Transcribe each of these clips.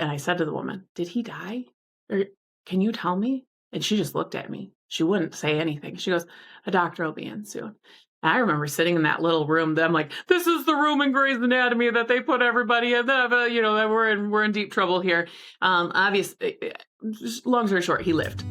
And I said to the woman, did he die? Or can you tell me? And she just looked at me. She wouldn't say anything. She goes, a doctor will be in soon. And I remember sitting in that little room. I'm like, this is the room in Grey's Anatomy that they put everybody in. That we're in deep trouble here. Obviously, long story short, he lived.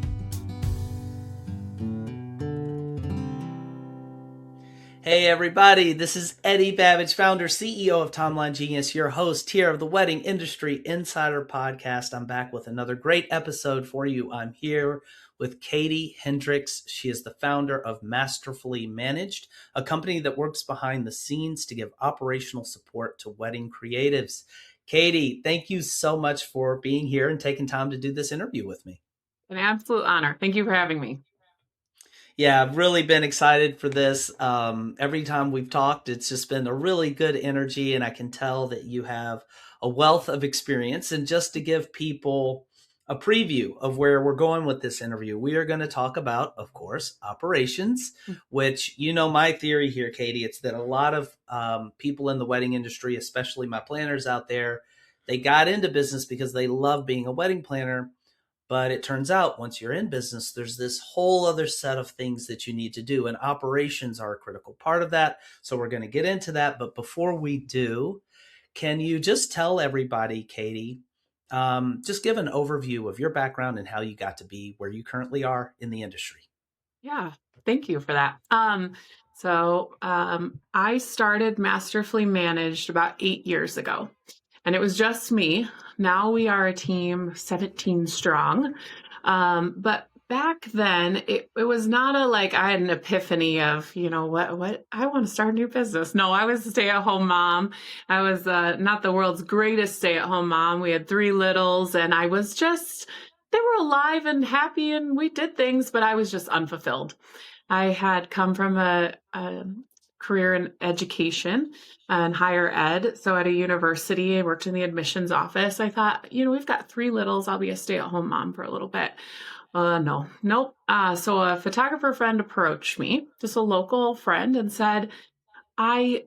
Hey everybody, this is Eddie Babbage, founder, CEO of Timeline Genius, your host here of the Wedding Industry Insider Podcast. I'm back with another great episode for you. I'm here with Katie Hendricks. She is the founder of Masterfully Managed, a company that works behind the scenes to give operational support to wedding creatives. Katie, thank you so much for being here and taking time to do this interview with me. An absolute honor. Thank you for having me. Yeah, I've really been excited for this. Every time we've talked, it's just been a really good energy, and I can tell that you have a wealth of experience. And just to give people a preview of where we're going with this interview, we are going to talk about, of course, operations, which, you know, my theory here, Katie, it's that a lot of people in the wedding industry, especially my planners out there, they got into business because they love being a wedding planner. But it turns out once you're in business, there's this whole other set of things that you need to do. And operations are a critical part of that. So we're going to get into that. But before we do, can you just tell everybody, Katie, just give an overview of your background and how you got to be where you currently are in the industry? Yeah, thank you for that. I started Masterfully Managed about 8 years ago. And it was just me. Now we are a team 17 strong. But back then, it was not I had an epiphany of, what I want to start a new business. No, I was a stay-at-home mom. I was not the world's greatest stay-at-home mom. We had 3 littles, and I was they were alive and happy, and we did things, but I was just unfulfilled. I had come from a career in education and higher ed. So at a university, I worked in the admissions office. I thought, we've got 3 littles. I'll be a stay-at-home mom for a little bit. Nope. So a photographer friend approached me, just a local friend, and said, I'm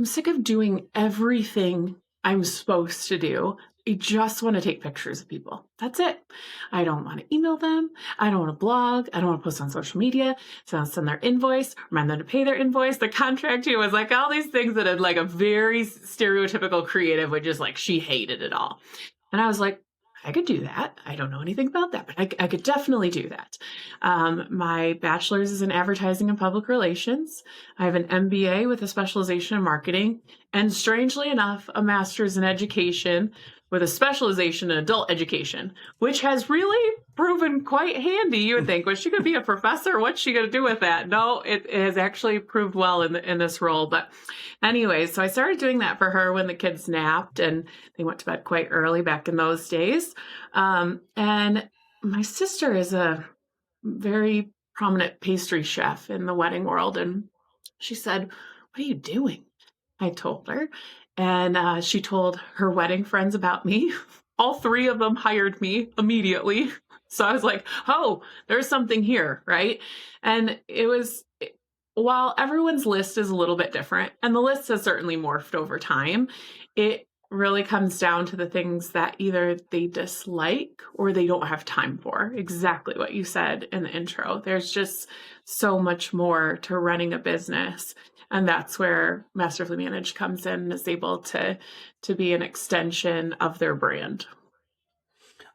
sick of doing everything I'm supposed to do. I just want to take pictures of people. That's it. I don't want to email them. I don't want to blog. I don't want to post on social media. So I'll send their invoice, remind them to pay their invoice. The contract here was all these things that had a very stereotypical creative would just she hated it all. And I was like, I could do that. I don't know anything about that, but I could definitely do that. My bachelor's is in advertising and public relations. I have an MBA with a specialization in marketing, and strangely enough, a master's in education with a specialization in adult education, which has really proven quite handy. You would think, was she going to be a professor? What's she going to do with that? No, it has actually proved well in this role. But anyway, so I started doing that for her when the kids napped, and they went to bed quite early back in those days. And my sister is a very prominent pastry chef in the wedding world. And she said, what are you doing? I told her. And she told her wedding friends about me. All 3 of them hired me immediately. So I was like, oh, there's something here, right? And while everyone's list is a little bit different, and the list has certainly morphed over time, it really comes down to the things that either they dislike or they don't have time for. Exactly what you said in the intro. There's just so much more to running a business. And that's where Masterfully Managed comes in and is able to be an extension of their brand.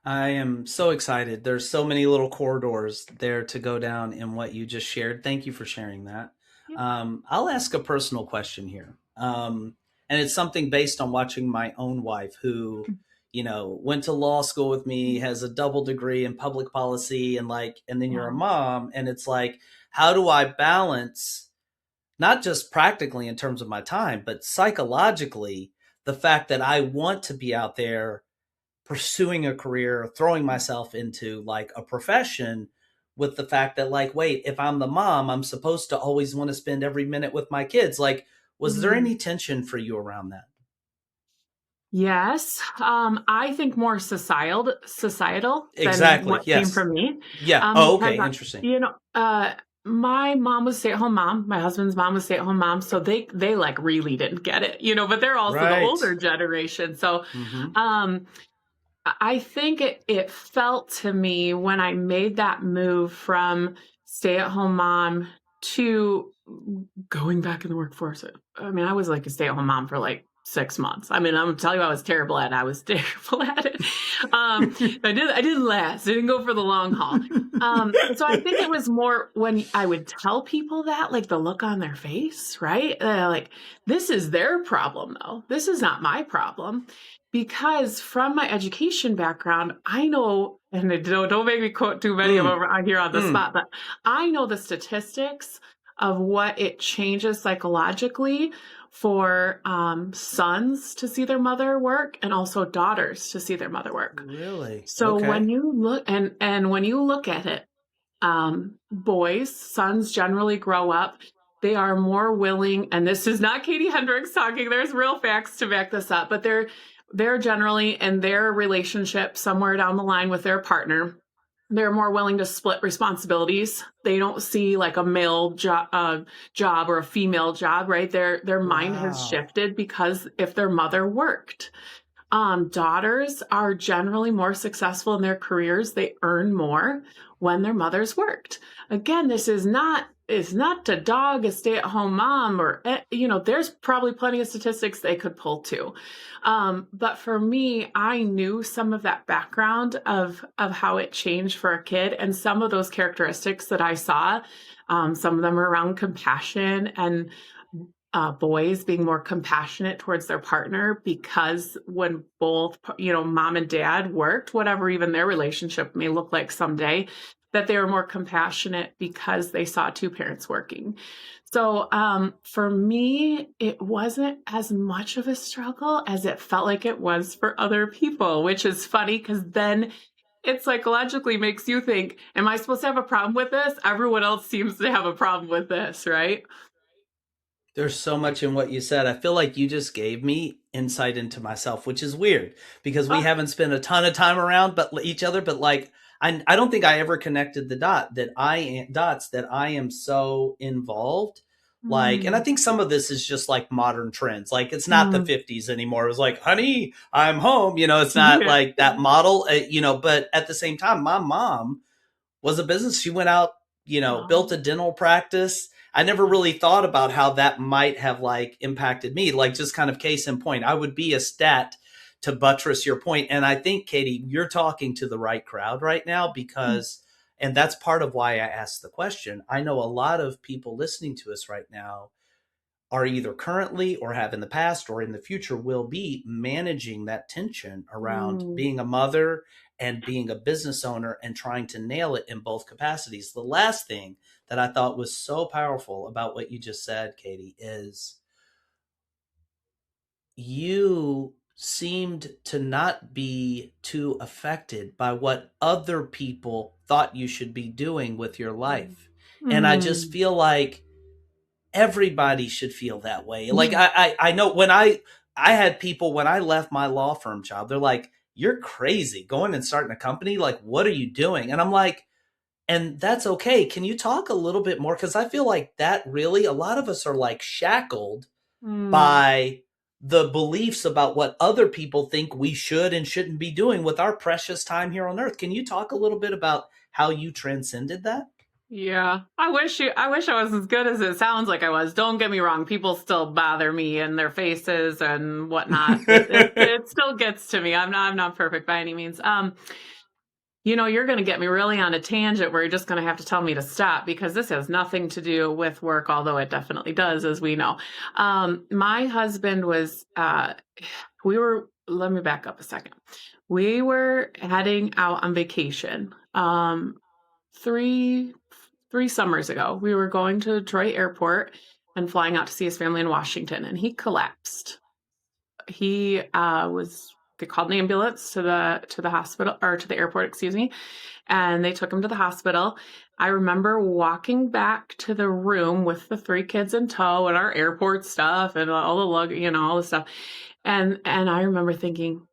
I am so excited. There's so many little corridors there to go down in what you just shared. Thank you for sharing that. Yeah. I'll ask a personal question here. And it's something based on watching my own wife who, went to law school with me, has a double degree in public policy, and then you're a mom. And it's how do I balance, not just practically in terms of my time, but psychologically, the fact that I want to be out there pursuing a career, throwing myself into a profession, with the fact that wait, if I'm the mom, I'm supposed to always want to spend every minute with my kids. Was there any tension for you around that? Yes. I think more societal than exactly. what Yes. came from me. Yeah. Okay. Interesting. My mom was a stay-at-home mom. My husband's mom was a stay-at-home mom. So they really didn't get it, but they're also the older generation. So, I think it felt to me when I made that move from stay-at-home mom to going back in the workforce. I mean, I was like a stay-at-home mom for like 6 months. I mean, I'm gonna tell you, I was terrible at it. I was terrible at it. I didn't last. I didn't go for the long haul. So I think it was more when I would tell people that, like the look on their face, right? Like, this is their problem, though. This is not my problem. Because from my education background, I know, and don't make me quote too many of them here on the spot, but I know the statistics of what it changes psychologically for sons to see their mother work and also daughters to see their mother work. Really? So Okay. when you look and when you look at it, sons generally grow up. They are more willing, and this is not Katie Hendricks talking. There's real facts to back this up, but they're generally in their relationship somewhere down the line with their partner. They're more willing to split responsibilities. They don't see like a male job or a female job, right? Their mind has shifted because if their mother worked. Daughters are generally more successful in their careers. They earn more when their mothers worked. Again, this is not to dog a stay-at-home mom or, there's probably plenty of statistics they could pull too. But for me, I knew some of that background of how it changed for a kid and some of those characteristics that I saw. Some of them are around compassion and boys being more compassionate towards their partner because when both, mom and dad worked, whatever even their relationship may look like someday, that they were more compassionate because they saw two parents working. So for me, it wasn't as much of a struggle as it felt like it was for other people, which is funny because then it psychologically makes you think, am I supposed to have a problem with this? Everyone else seems to have a problem with this, right? There's so much in what you said. I feel like you just gave me insight into myself, which is weird because we Oh, haven't spent a ton of time around but each other. But like, I don't think I ever connected the dots that I am so involved. Like, and I mm, think some of this is just like modern trends. Like, it's not the mm, 50s anymore. It was like, honey, I'm home. It's not yeah. like that model, but at the same time, my mom was a business. She went out, built a Oh. dental practice. I never really thought about how that might have like impacted me. Like, just kind of case in point, I would be a stat to buttress your point. And I think, Katie, you're talking to the right crowd right now because, and that's part of why I asked the question. I know a lot of people listening to us right now are either currently or have in the past or in the future will be managing that tension around Mm, being a mother and being a business owner and trying to nail it in both capacities. The last thing that I thought was so powerful about what you just said, Katie, is you seemed to not be too affected by what other people thought you should be doing with your mm, life. And I just mm. feel like everybody should feel that way. Like I know when I had people when I left my law firm job, they're like, "You're crazy going and starting a company. Like, what are you doing?" And I'm like, and that's okay. Can you talk a little bit more? Because I feel like that really a lot of us are like shackled Mm. by the beliefs about what other people think we should and shouldn't be doing with our precious time here on earth. Can you talk a little bit about how you transcended that? Yeah. I wish I was as good as it sounds like I was. Don't get me wrong. People still bother me in their faces and whatnot. It still gets to me. I'm not perfect by any means. You're going to get me really on a tangent where you're just going to have to tell me to stop because this has nothing to do with work, although it definitely does, as we know. My husband was, let me back up a second. We were heading out on vacation three, three summers ago. We were going to Detroit Airport and flying out to see his family in Washington, and he collapsed. They called an ambulance to the hospital or to the airport, excuse me, and they took him to the hospital. I remember walking back to the room with the three kids in tow and our airport stuff and all the luggage, all the stuff. And I remember thinking,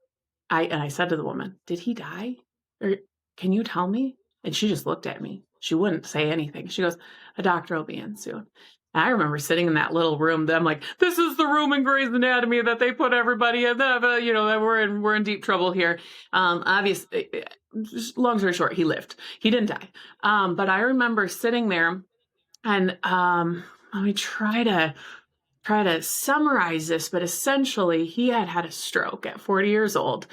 I said to the woman, "Did he die? Or can you tell me?" And she just looked at me. She wouldn't say anything. She goes, "A doctor will be in soon." And I remember sitting in that little room. I'm like, this is the room in Grey's Anatomy that they put everybody in. That that we're in deep trouble here. Obviously, long story short, he lived. He didn't die. But I remember sitting there, and let me try to summarize this. But essentially, he had a stroke at 40 years old.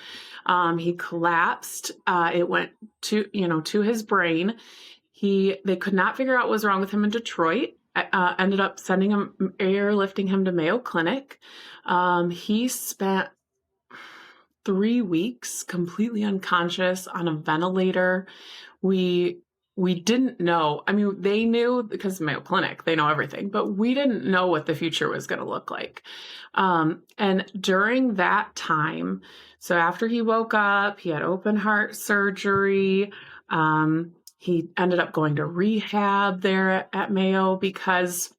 He collapsed. It went to his brain. They could not figure out what was wrong with him in Detroit. Ended up airlifting him to Mayo Clinic. He spent 3 weeks completely unconscious on a ventilator. We didn't know. I mean, they knew because Mayo Clinic, they know everything, but we didn't know what the future was going to look like. And during that time, so after he woke up, he had open heart surgery. He ended up going to rehab there at Mayo because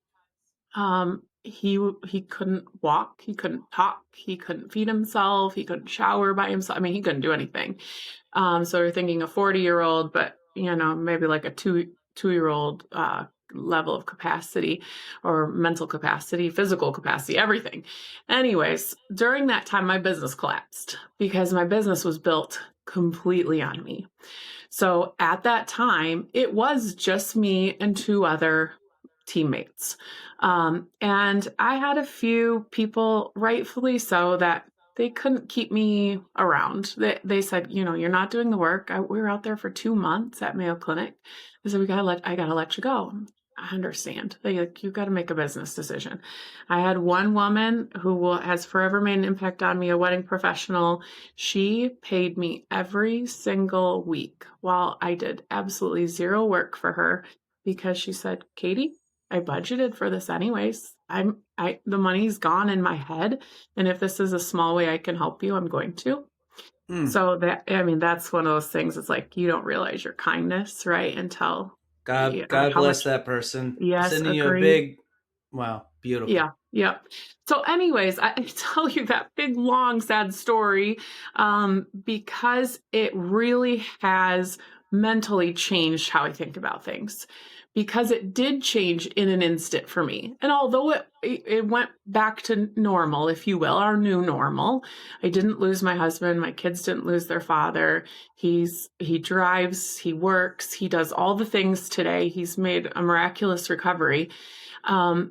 he couldn't walk, he couldn't talk, he couldn't feed himself, he couldn't shower by himself. I mean, he couldn't do anything. So we're thinking a 40-year-old, but maybe like a two-year-old level of capacity or mental capacity, physical capacity, everything. Anyways, during that time, my business collapsed because my business was built completely on me. So at that time, it was just me and two other teammates. And I had a few people, rightfully so, that they couldn't keep me around. They said, you're not doing the work. We were out there for 2 months at Mayo Clinic. They said, I gotta let you go. I understand. You've got to make a business decision. I had one woman who has forever made an impact on me, a wedding professional. She paid me every single week while I did absolutely zero work for her because she said, Katie, I budgeted for this anyways. The money's gone in my head. And if this is a small way I can help you, I'm going to. So that's one of those things. It's like, you don't realize your kindness, right? Until God how bless much. that person. Yes, Sending you a agree. big, wow, beautiful. Yeah. So anyways, I tell you that big, long, sad story because it really has mentally changed how I think about things. Because it did change in an instant for me. And although it went back to normal, if you will, our new normal, I didn't lose my husband. My kids didn't lose their father. He drives, he works, he does all the things today. He's made a miraculous recovery.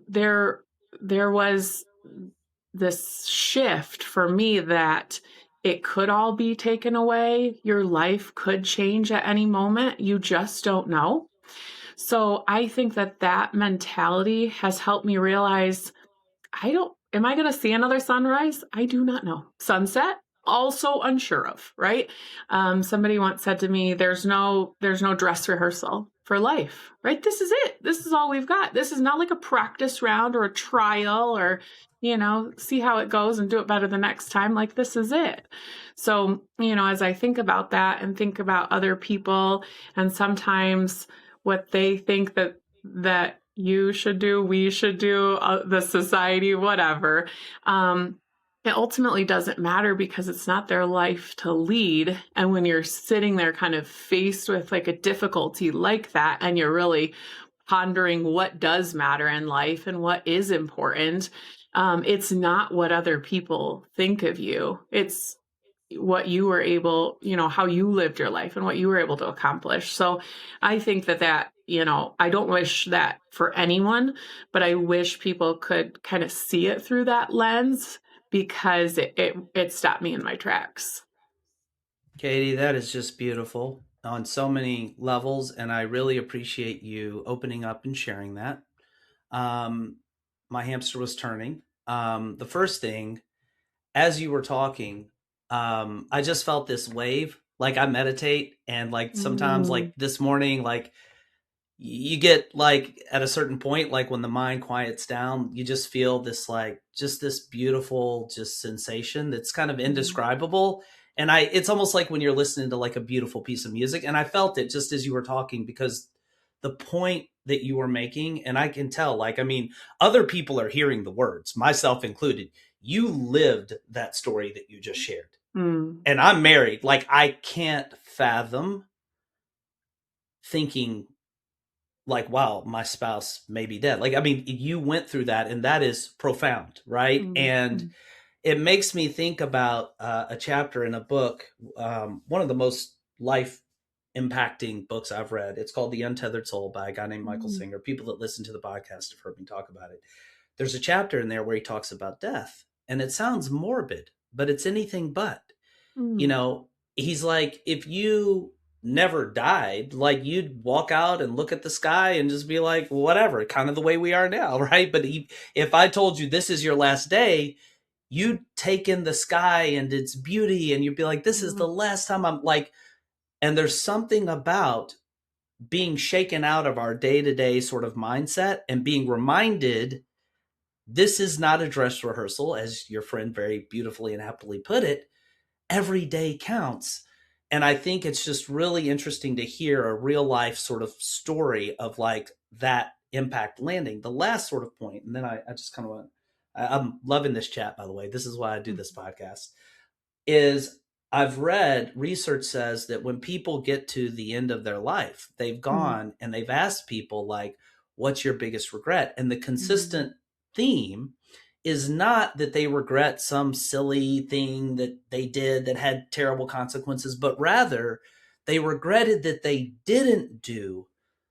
There was this shift for me that it could all be taken away. Your life could change at any moment. You just don't know. So I think that mentality has helped me realize am I going to see another sunrise? I do not know. Sunset? Also unsure of, right? Somebody once said to me, there's no dress rehearsal for life, right? This is it. This is all we've got. This is not like a practice round or a trial or, see how it goes and do it better the next time. Like, this is it. So, as I think about that and think about other people and sometimes what they think that you should do, we should do, the society, whatever. It ultimately doesn't matter because it's not their life to lead. And when you're sitting there kind of faced with like a difficulty like that, and you're really pondering what does matter in life and what is important, it's not what other people think of you. It's what you were able, how you lived your life and what you were able to accomplish. So I think that, I don't wish that for anyone, but I wish people could kind of see it through that lens because it stopped me in my tracks. Katie, that is just beautiful on so many levels, and I really appreciate you opening up and sharing that. Um, my hamster was turning. The first thing, as you were talking, I just felt this wave. Like, I meditate, and like sometimes, like this morning, like you get like at a certain point, like when the mind quiets down, you just feel this like just this beautiful just sensation that's kind of indescribable. And it's almost like when you're listening to like a beautiful piece of music. And I felt it just as you were talking because the point that you were making, and I can tell, like, I mean, other people are hearing the words, myself included. You lived that story that you just shared. And I'm married. Like, I can't fathom thinking like, wow, my spouse may be dead. Like, I mean, you went through that, and that is profound, right? And Mm, it makes me think about a chapter in a book, one of the most life impacting books I've read. It's called The Untethered Soul by a guy named Michael mm, Singer. People that listen to the podcast have heard me talk about it. There's a chapter in there where he talks about death, and it sounds morbid, but it's anything but. You mm, know, he's like, if you never died, like you'd walk out and look at the sky and just be like, whatever, kind of the way we are now, right? But if I told you this is your last day, you'd take in the sky and its beauty and you'd be like, this is mm, the last time I'm like, and there's something about being shaken out of our day-to-day sort of mindset and being reminded this is not a dress rehearsal, as your friend very beautifully and happily put it. Every day counts. And I think it's just really interesting to hear a real life sort of story of like that impact landing. The last sort of point, and then I just kind of want, I'm loving this chat, by the way. This is why I do mm, this podcast, is I've read research says that when people get to the end of their life, they've mm, gone and they've asked people like, what's your biggest regret? And the mm, consistent theme is not that they regret some silly thing that they did that had terrible consequences, but rather they regretted that they didn't do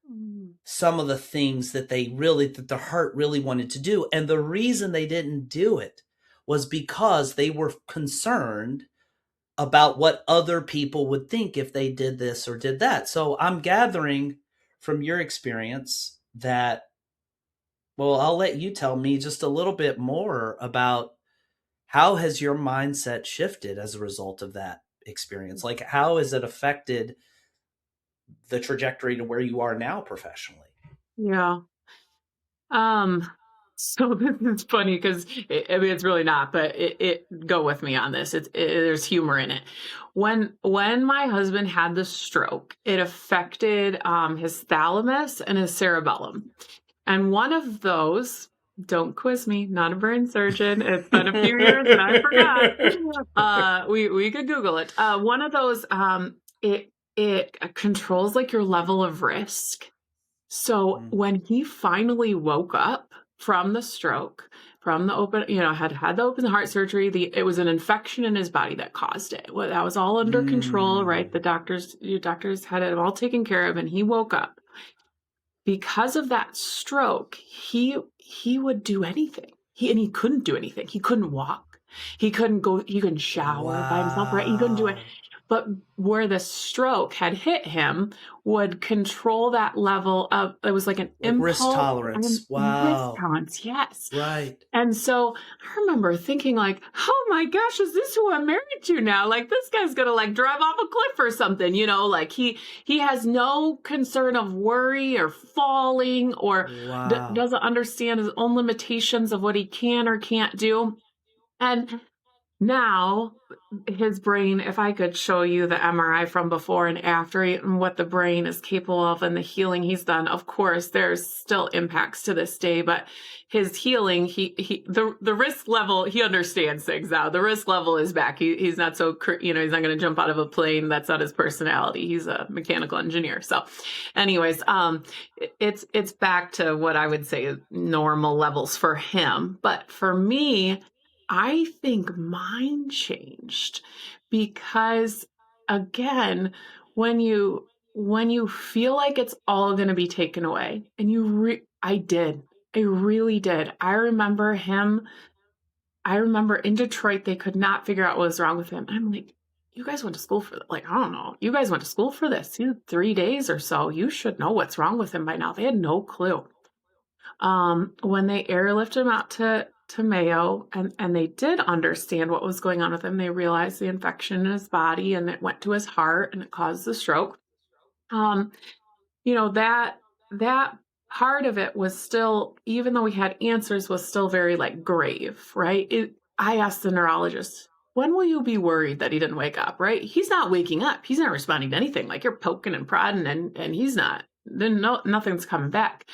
mm, some of the things that that their heart really wanted to do. And the reason they didn't do it was because they were concerned about what other people would think if they did this or did that. So I'm gathering from your experience that, well, I'll let you tell me just a little bit more about how has your mindset shifted as a result of that experience? Like, how has it affected the trajectory to where you are now professionally? yeah. Um, so this is funny because I mean it's really not, but it go with me on this. There's humor in it. When my husband had the stroke, it affected his thalamus and his cerebellum. And one of those, don't quiz me, not a brain surgeon. It's been a few years and I forgot. We could Google it. One of those, it controls like your level of risk. So Mm. when he finally woke up from the stroke, from the open, had the open heart surgery, it was an infection in his body that caused it. Well, that was all under control, right? Mm. Your doctors had it all taken care of, and he woke up. Because of that stroke, he would do anything. He couldn't do anything. He couldn't walk. He couldn't shower by himself, right? He couldn't do it. Wow. But where the stroke had hit him would control that level of, it was like an Like risk impulse and tolerance. risk Wow. tolerance, yes. Right. And so I remember thinking like, oh my gosh, is this who I'm married to now? Like this guy's gonna like drive off a cliff or something, like he has no concern of worry or falling or Wow. doesn't understand his own limitations of what he can or can't do. And now, his brain, if I could show you the MRI from before and after and what the brain is capable of and the healing he's done, of course, there's still impacts to this day, but his healing, the risk level, he understands things now. The risk level is back. He's not so, he's not going to jump out of a plane. That's not his personality. He's a mechanical engineer. So anyways, it's back to what I would say is normal levels for him. But for me, I think mine changed because again, when you feel like it's all going to be taken away and I really did. I remember in Detroit they could not figure out what was wrong with him. I'm like, you guys went to school for like, I don't know. You guys went to school for this. 3 days or so. You should know what's wrong with him by now. They had no clue. When they airlifted him out to Mayo and they did understand what was going on with him, they realized the infection in his body and it went to his heart and it caused the stroke. Um, that part of it was still, even though we had answers, was still very like grave, right? I asked the neurologist, when will you be worried that he didn't wake up, right? He's not waking up. He's not responding to anything. Like you're poking and prodding and he's not. Then nothing's coming back.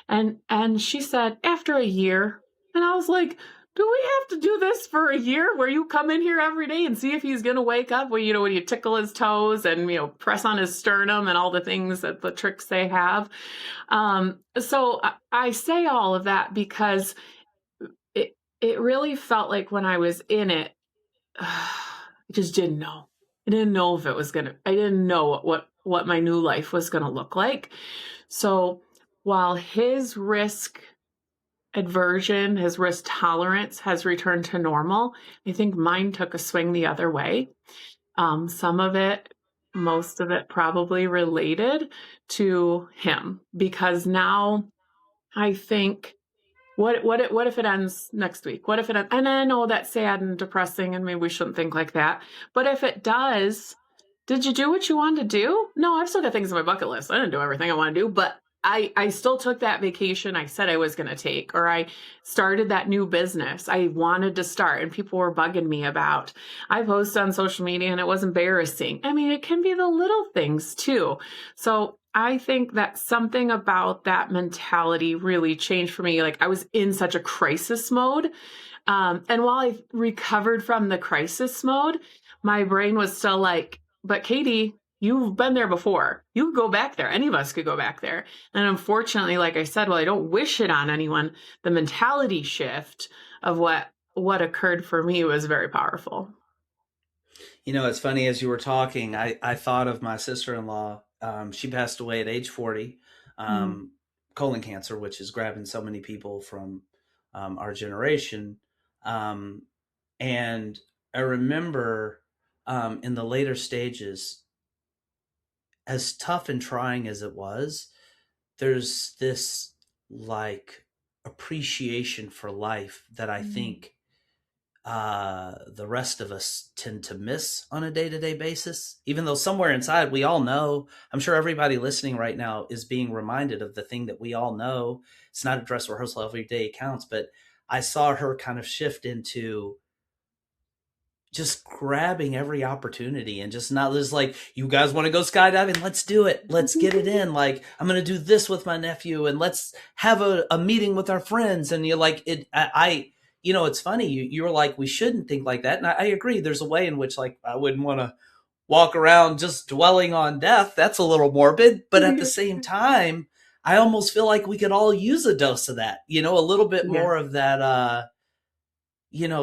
And she said, after a year. And I was like, do we have to do this for a year where you come in here every day and see if he's going to wake up when, when you tickle his toes and, press on his sternum and all the things that the tricks they have. So I say all of that because it really felt like when I was in it, I just didn't know. I didn't know if it was I didn't know what my new life was going to look like. So while his risk aversion, his risk tolerance has returned to normal, I think mine took a swing the other way. Some of it, most of it probably related to him, because now I think, what if it ends next week? What if and I know that's sad and depressing and maybe we shouldn't think like that. But if it does, did you do what you wanted to do? No, I've still got things on my bucket list. I didn't do everything I want to do, but I still took that vacation I said I was going to take, or I started that new business I wanted to start and people were bugging me about. I posted on social media and it was embarrassing. I mean, it can be the little things too. So I think that something about that mentality really changed for me. Like, I was in such a crisis mode. And while I recovered from the crisis mode, my brain was still like, but Katie, you've been there before. You go back there. Any of us could go back there. And unfortunately, like I said, well, I don't wish it on anyone. The mentality shift of what occurred for me was very powerful. It's funny, as you were talking, I thought of my sister-in-law. She passed away at age 40, Mm. colon cancer, which is grabbing so many people from our generation. And I remember in the later stages, as tough and trying as it was, there's this like appreciation for life that I Mm. think the rest of us tend to miss on a day-to-day basis, even though somewhere inside we all know. I'm sure everybody listening right now is being reminded of the thing that we all know. It's not a dress rehearsal, every day counts, but I saw her kind of shift into just grabbing every opportunity and just not just like, you guys want to go skydiving, let's do it, let's get it in. Like, I'm going to do this with my nephew and let's have a meeting with our friends. And you're like, it's funny, you were like, we shouldn't think like that, and I agree. There's a way in which, like, I wouldn't want to walk around just dwelling on death. That's a little morbid, but at the same time, I almost feel like we could all use a dose of that, a little bit Yeah. more of that,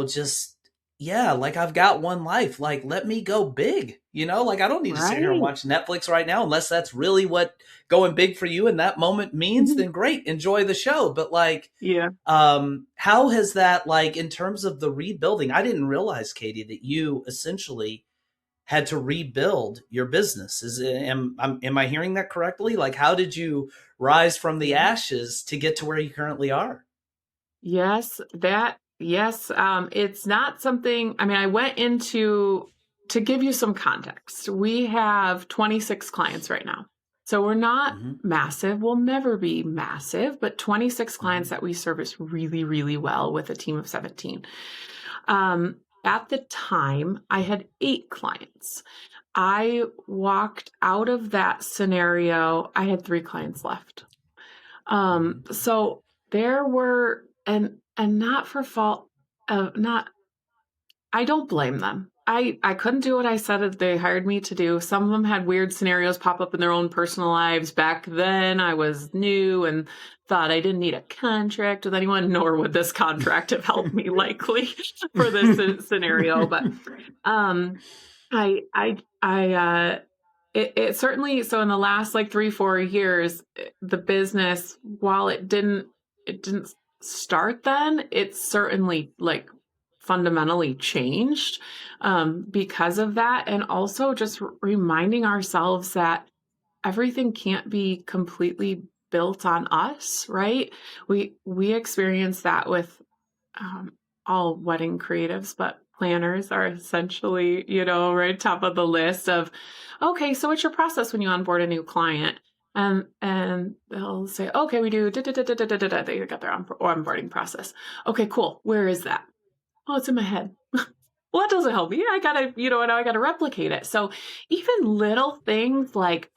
just, yeah, like, I've got one life. Like, let me go big, like, I don't need to sit here and Right. watch Netflix right now, unless that's really what going big for you in that moment means, then great, enjoy the show. But like, Yeah. how has that, like, in terms of the rebuilding, I didn't realize, Katie, that you essentially had to rebuild your business. Am I hearing that correctly? Like, how did you rise from the ashes to get to where you currently are? Yes, it's not something, I mean, I went into, to give you some context, we have 26 clients right now. So we're not Mm-hmm. massive, we'll never be massive, but 26 Mm-hmm. clients that we service really, really well with a team of 17. At the time, I had 8 clients. I walked out of that scenario, I had 3 clients left. Mm-hmm. So there were, and not for fault of not, I don't blame them. I couldn't do what I said that they hired me to do. Some of them had weird scenarios pop up in their own personal lives. Back then I was new and thought I didn't need a contract with anyone, nor would this contract have helped me likely for this scenario. But um it certainly, so in the last like 3-4 years, the business, while it didn't start then, it certainly like fundamentally changed because of that. And also just reminding ourselves that everything can't be completely built on us, right? We experience that with um, all wedding creatives, but planners are essentially, right top of the list of, okay, so what's your process when you onboard a new client? And they'll say, okay, we do da da da da da da da. They got their onboarding process. Okay, cool. Where is that? Oh, it's in my head. Well, that doesn't help me. I gotta, now I gotta replicate it. So even little things like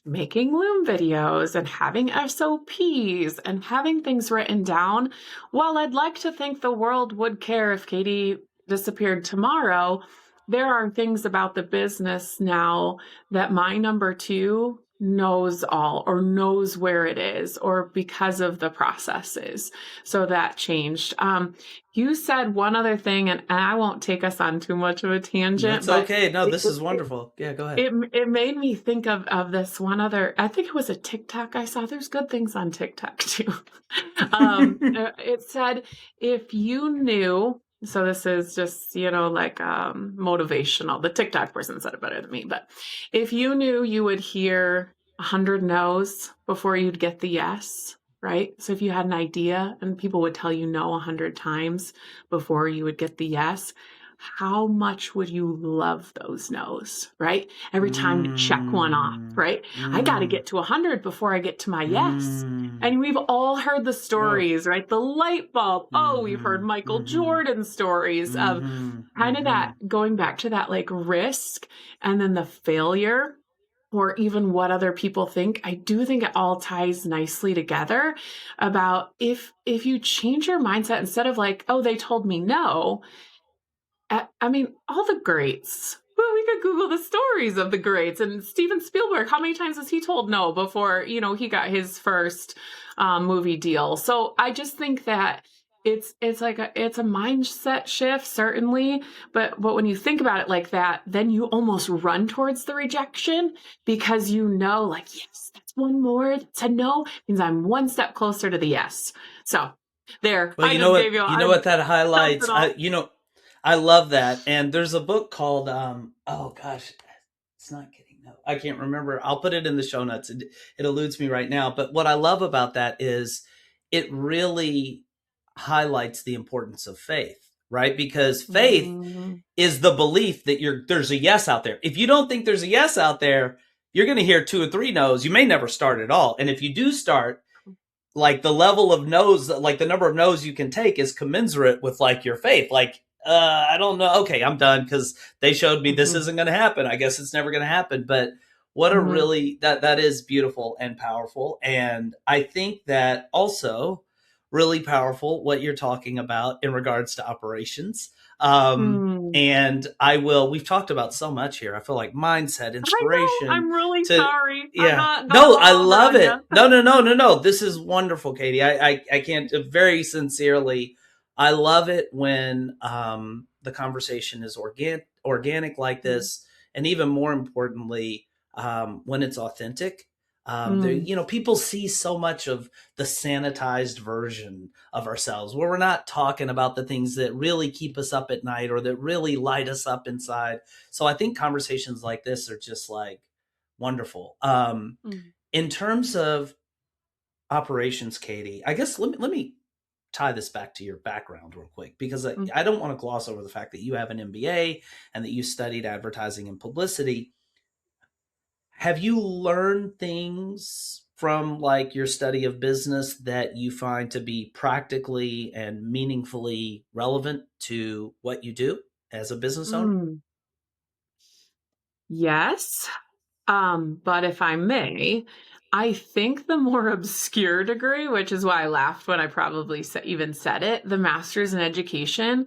making Loom videos and having SOPs and having things written down, while I'd like to think the world would care if Katie disappeared tomorrow, there are things about the business now that my number two knows all or knows where it is or because of the processes. So that changed. You said one other thing, and I won't take us on too much of a tangent, That's but okay. No, this is wonderful. Yeah, go ahead. it made me think of this one other, I think it was a TikTok I saw. There's good things on TikTok too. It said, if you knew, so this is just, like motivational. The TikTok person said it better than me, but if you knew you would hear 100 no's before you'd get the yes, right? So if you had an idea and people would tell you no 100 times before you would get the yes, how much would you love those no's, right? Every time to check one off, right? I got to get to 100 before I get to my yes. And we've all heard the stories, right? The light bulb. Oh, we've heard Michael Jordan stories of kind of that, going back to that like risk and then the failure, or even what other people think. I do think it all ties nicely together about if you change your mindset, instead of like, oh, they told me no. I mean, all the greats. Well, we could Google the stories of the greats. And Steven Spielberg, how many times has he told no before, he got his first movie deal? So I just think that it's a mindset shift, certainly. But when you think about it like that, then you almost run towards the rejection because like, yes, that's one more. It's a no means I'm one step closer to the yes. So there. Well, I you know just what? gave you. You know what that highlights. Something. I love that. And there's a book called oh gosh, it's not getting no. I can't remember. I'll put it in the show notes. It eludes me right now. But what I love about that is it really highlights the importance of faith, right? Because faith is the belief that there's a yes out there. If you don't think there's a yes out there, you're going to hear 2 or 3 no's. You may never start at all. And if you do start, like the level of no's, like the number of no's you can take is commensurate with like your faith. Like, I don't know. Okay, I'm done because they showed me this isn't going to happen. I guess it's never going to happen. But what a really, that is beautiful and powerful. And I think that also really powerful what you're talking about in regards to operations. And we've talked about so much here. I feel like mindset, inspiration. I know, I'm really to, sorry. Yeah. I'm No, I love it. you. No. This is wonderful, Katie. I can't, very sincerely, I love it when the conversation is organic like this. And even more importantly, when it's authentic. People see so much of the sanitized version of ourselves where we're not talking about the things that really keep us up at night or that really light us up inside. So I think conversations like this are just like wonderful. In terms of operations, Katie, I guess let me tie this back to your background real quick, because I don't want to gloss over the fact that you have an MBA and that you studied advertising and publicity. Have you learned things from like your study of business that you find to be practically and meaningfully relevant to what you do as a business owner? Yes. But if I may, I think the more obscure degree, which is why I laughed when I probably even said it, the master's in education,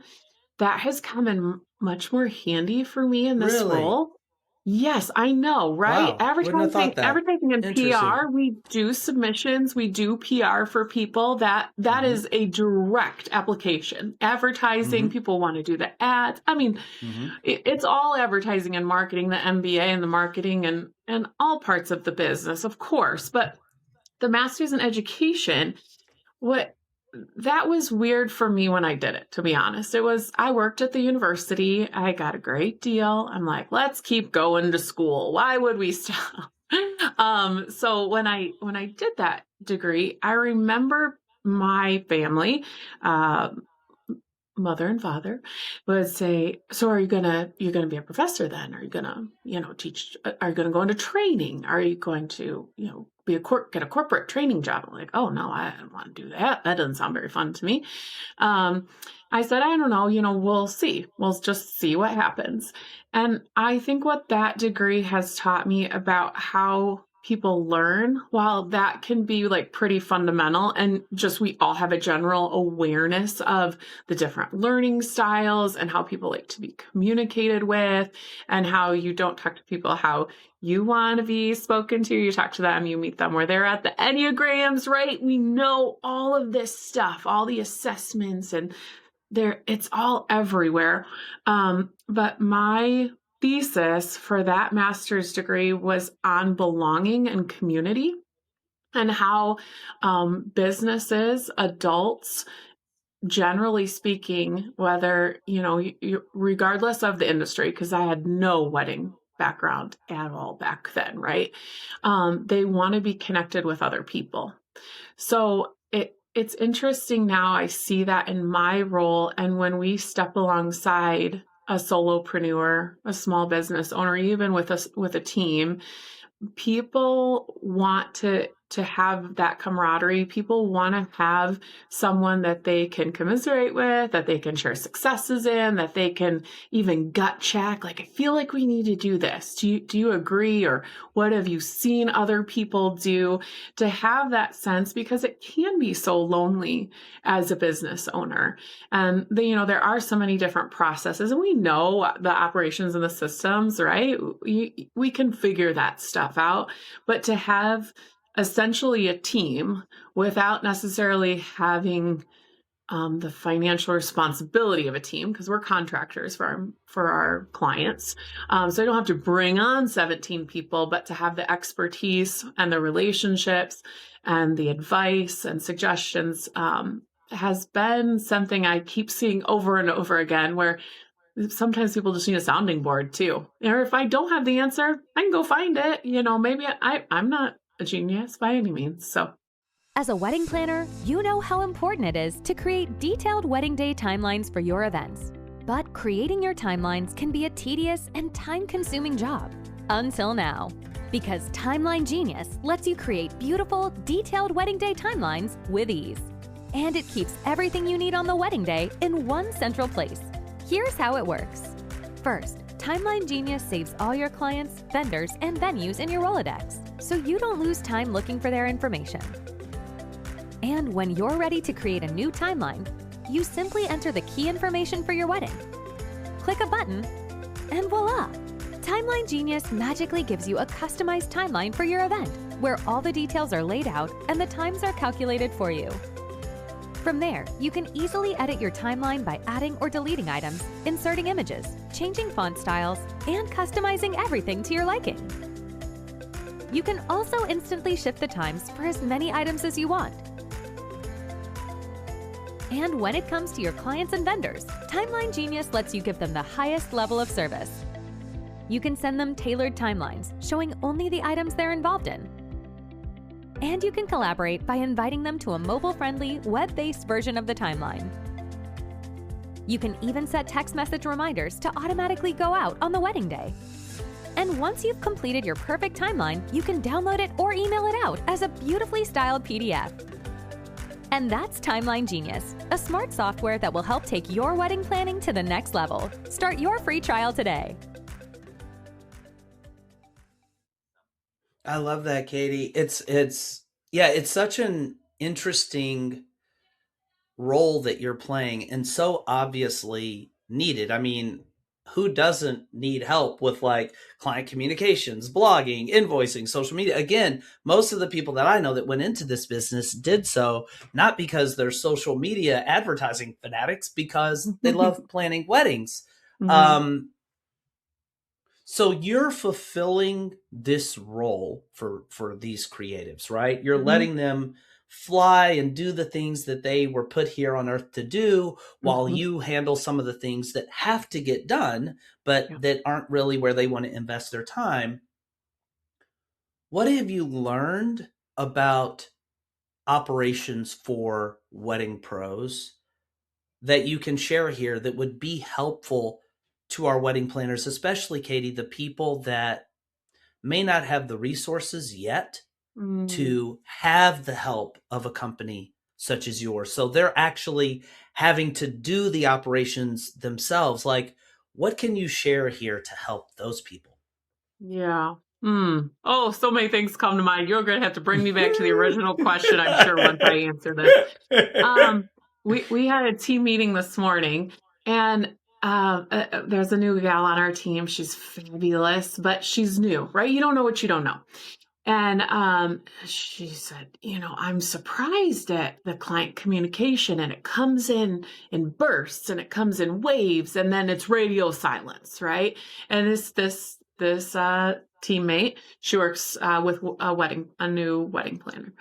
that has come in much more handy for me in this role. Yes, I know, right? Wow. Wouldn't have thought that. Advertising and PR, we do submissions, we do PR for people. That is a direct application. Advertising, people want to do the ads. I mean, it's all advertising and marketing, the MBA and the marketing and all parts of the business, of course. But the master's in education, that was weird for me when I did it, to be honest. I worked at the university. I got a great deal. I'm like, let's keep going to school. Why would we stop? So when I did that degree, I remember my family, mother and father, would say, so you're gonna be a professor then? Are you gonna, teach? Are you gonna go into training? Are you going to, get a corporate training job? I'm like, oh no, I don't want to do that. That doesn't sound very fun to me. I said, I don't know, we'll see. We'll just see what happens. And I think what that degree has taught me about how people learn, while that can be like pretty fundamental, and just we all have a general awareness of the different learning styles and how people like to be communicated with, and how you don't talk to people how you want to be spoken to. You talk to them, you meet them where they're at, the Enneagrams, right? We know all of this stuff, all the assessments, and it's all everywhere. But my thesis for that master's degree was on belonging and community, and how businesses, adults, generally speaking, whether, regardless of the industry, because I had no wedding background at all back then, right? They want to be connected with other people. So it's interesting now. I see that in my role, and when we step alongside a solopreneur, a small business owner, even with a team, people want to have that camaraderie. People want to have someone that they can commiserate with, that they can share successes in, that they can even gut check. Like, I feel like we need to do this. Do you agree? Or what have you seen other people do? To have that sense, because it can be so lonely as a business owner. And there are so many different processes, and we know the operations and the systems, right? We can figure that stuff out. But to have essentially a team without necessarily having the financial responsibility of a team, because we're contractors for our clients. So I don't have to bring on 17 people, but to have the expertise and the relationships and the advice and suggestions has been something I keep seeing over and over again, where sometimes people just need a sounding board too. Or if I don't have the answer, I can go find it. Maybe I'm not a genius by any means. So, as a wedding planner, you know how important it is to create detailed wedding day timelines for your events. But creating your timelines can be a tedious and time-consuming job. Until now. Because Timeline Genius lets you create beautiful, detailed wedding day timelines with ease. And it keeps everything you need on the wedding day in one central place. Here's how it works. First, Timeline Genius saves all your clients, vendors, and venues in your Rolodex, so you don't lose time looking for their information. And when you're ready to create a new timeline, you simply enter the key information for your wedding. Click a button, and voila! Timeline Genius magically gives you a customized timeline for your event, where all the details are laid out and the times are calculated for you. From there, you can easily edit your timeline by adding or deleting items, inserting images, changing font styles, and customizing everything to your liking. You can also instantly shift the times for as many items as you want. And when it comes to your clients and vendors, Timeline Genius lets you give them the highest level of service. You can send them tailored timelines, showing only the items they're involved in. And you can collaborate by inviting them to a mobile-friendly, web-based version of the timeline. You can even set text message reminders to automatically go out on the wedding day. And once you've completed your perfect timeline, you can download it or email it out as a beautifully styled PDF. And that's Timeline Genius, a smart software that will help take your wedding planning to the next level. Start your free trial today. I love that, Katie. It's such an interesting role that you're playing, and so obviously needed. I mean, who doesn't need help with like client communications, blogging, invoicing, social media? Again, most of the people that I know that went into this business did so not because they're social media advertising fanatics, because they love planning weddings. mm-hmm. So you're fulfilling this role for these creatives, right? You're Mm-hmm. letting them fly and do the things that they were put here on earth to do, while Mm-hmm. you handle some of the things that have to get done, but that aren't really where they want to invest their time. What have you learned about operations for wedding pros that you can share here that would be helpful to our wedding planners, especially, Katie, the people that may not have the resources yet Mm-hmm. to have the help of a company such as yours? So they're actually having to do the operations themselves. Like, what can you share here to help those people? Yeah. Oh, so many things come to mind. You're going to have to bring me back to the original question, I'm sure, once I answer this. We had a team meeting this morning, and there's a new gal on our team. She's fabulous, but she's new, right? You don't know what you don't know. And she said, I'm surprised at the client communication, and it comes in bursts, and it comes in waves, and then it's radio silence, right? And this teammate, she works with a new wedding planner,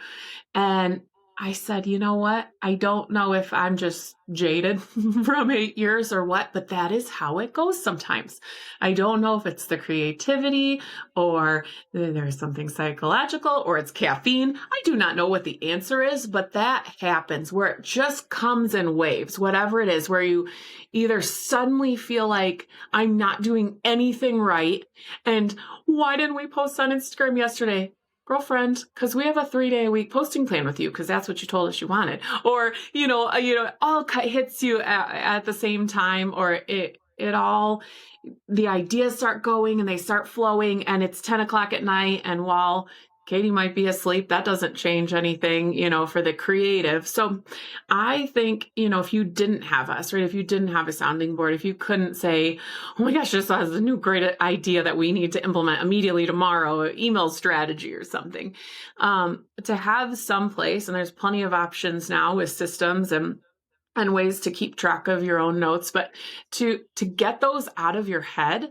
and I said, you know what? I don't know if I'm just jaded from 8 years or what, but that is how it goes sometimes. I don't know if it's the creativity or there's something psychological or it's caffeine. I do not know what the answer is, but that happens where it just comes in waves, whatever it is, where you either suddenly feel like I'm not doing anything right. And why didn't we post on Instagram yesterday? Girlfriend, because we have a 3-day-a-week posting plan with you, because that's what you told us you wanted. Or, all hits you at the same time, or it all, the ideas start going and they start flowing, and it's 10 o'clock at night. And while Katie might be asleep, that doesn't change anything, for the creative. So I think, if you didn't have us, right, if you didn't have a sounding board, if you couldn't say, oh my gosh, this is a new great idea that we need to implement immediately tomorrow, email strategy or something, to have some place, and there's plenty of options now with systems and ways to keep track of your own notes, but to get those out of your head.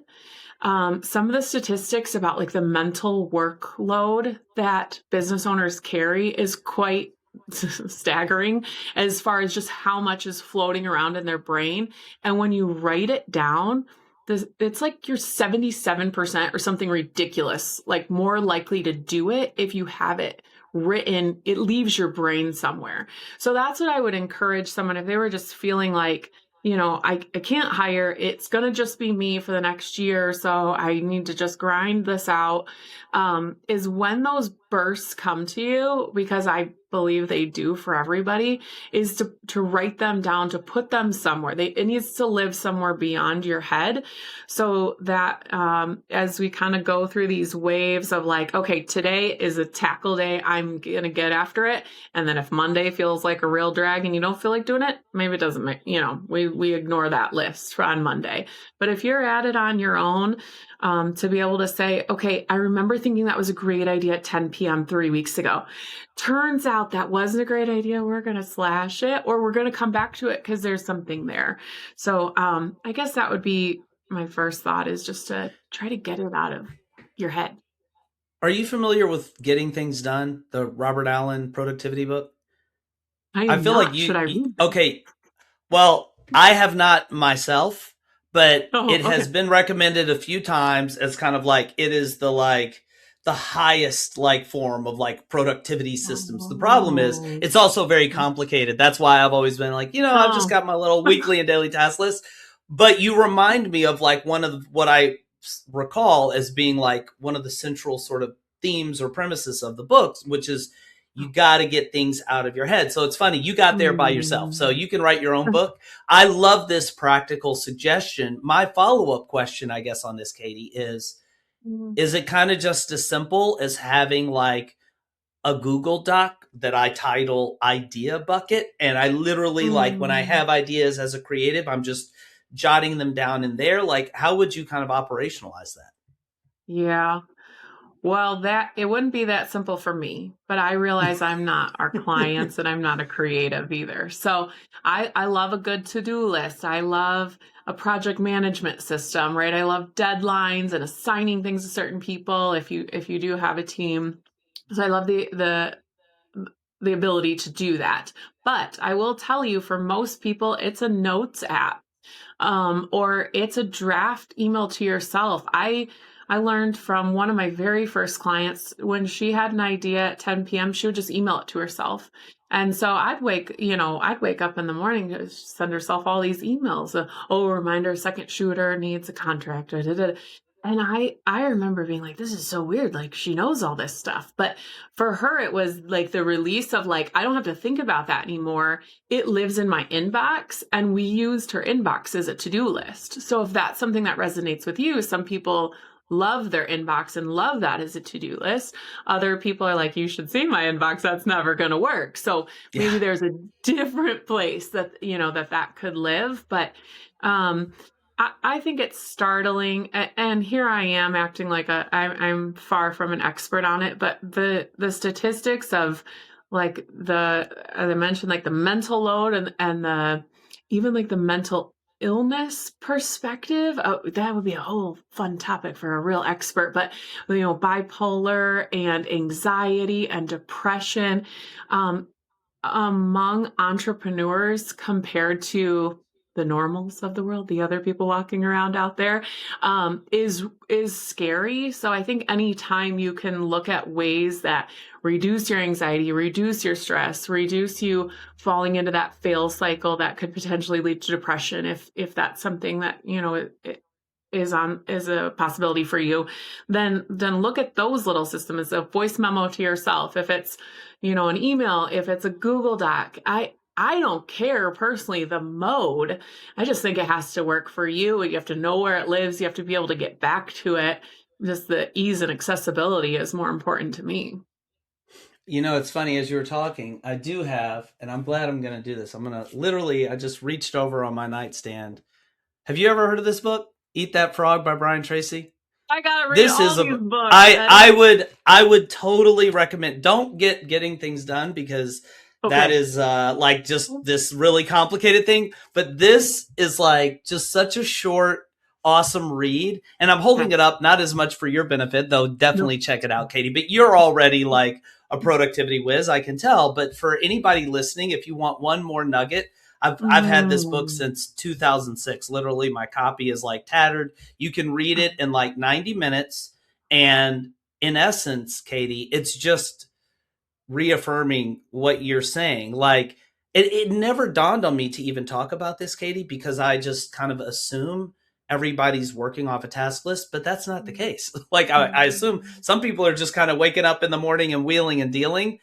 Some of the statistics about like the mental workload that business owners carry is quite staggering as far as just how much is floating around in their brain. And when you write it down, it's like you're 77% or something ridiculous, like more likely to do it if you have it written. It leaves your brain somewhere. So that's what I would encourage someone if they were just feeling like, I can't hire. It's going to just be me for the next year. So I need to just grind this out. Is when those bursts come to you, because I believe they do for everybody, is to write them down, to put them somewhere. It needs to live somewhere beyond your head, so that as we kind of go through these waves of like, okay, today is a tackle day, I'm going to get after it. And then if Monday feels like a real drag and you don't feel like doing it, maybe it doesn't make, we ignore that list on Monday. But if you're at it on your own, to be able to say, okay, I remember thinking that was a great idea at 10 p.m. 3 weeks ago. Turns out that wasn't a great idea. We're going to slash it, or we're going to come back to it because there's something there. So I guess that would be my first thought, is just to try to get it out of your head. Are you familiar with Getting Things Done, the Robert Allen productivity book? I feel like you should. I read that? Okay. Well, I have not myself. But it has been recommended a few times as kind of like, it is the highest form of productivity systems. The problem is it's also very complicated. That's why I've always been like, I've just got my little weekly and daily task list. But you remind me of one of what I recall as being one of the central sort of themes or premises of the books, which is you got to get things out of your head. So it's funny, you got there by yourself, so you can write your own book. I love this practical suggestion. My follow-up question, I guess, on this, Katie, is it kind of just as simple as having a Google Doc that I title Idea Bucket? And I literally, when I have ideas as a creative, I'm just jotting them down in there. How would you kind of operationalize that? Yeah. Well, it wouldn't be that simple for me, but I realize I'm not our clients and I'm not a creative either. So I love a good to-do list. I love a project management system, right? I love deadlines and assigning things to certain people if you do have a team. So I love the ability to do that. But I will tell you, for most people, it's a notes app, or it's a draft email to yourself. I learned from one of my very first clients, when she had an idea at 10 p.m., she would just email it to herself. And so I'd wake up in the morning to send herself all these emails. Reminder, second shooter needs a contract. And I remember being like, this is so weird. She knows all this stuff. But for her, it was the release of I don't have to think about that anymore. It lives in my inbox, and we used her inbox as a to-do list. So if that's something that resonates with you, some people love their inbox and love that as a to-do list. Other people are like, you should see my inbox. That's never going to work. So maybe there's a different place that, that could live. But I think it's startling. And here I am acting like I'm far from an expert on it, but the statistics of like as I mentioned, like the mental load and even like the mental illness perspective, that would be a whole fun topic for a real expert. But bipolar and anxiety and depression among entrepreneurs compared to the normals of the world, the other people walking around out there, is scary. So I think anytime you can look at ways that reduce your anxiety, reduce your stress, reduce you falling into that fail cycle that could potentially lead to depression, if that's something that is a possibility for you, then look at those little systems, a voice memo to yourself, if it's an email, if it's a Google Doc. I don't care personally the mode. I just think it has to work for you. You have to know where it lives. You have to be able to get back to it. Just the ease and accessibility is more important to me. It's funny, as you were talking, I do have, and I'm glad I'm going to do this. I just reached over on my nightstand. Have you ever heard of this book, Eat That Frog by Brian Tracy? I gotta read these books. I would totally recommend. Don't get Getting Things Done, because that is like just this really complicated thing. But this is like just such a short, awesome read. And I'm holding it up, not as much for your benefit, though definitely check it out, Katie. But you're already like a productivity whiz, I can tell. But for anybody listening, if you want one more nugget, I've had this book since 2006. Literally, my copy is like tattered. You can read it in like 90 minutes. And in essence, Katie, it's just reaffirming what you're saying. Like it never dawned on me to even talk about this, Katie, because I just kind of assume everybody's working off a task list, but that's not the case. Like I assume some people are just kind of waking up in the morning and wheeling and dealing.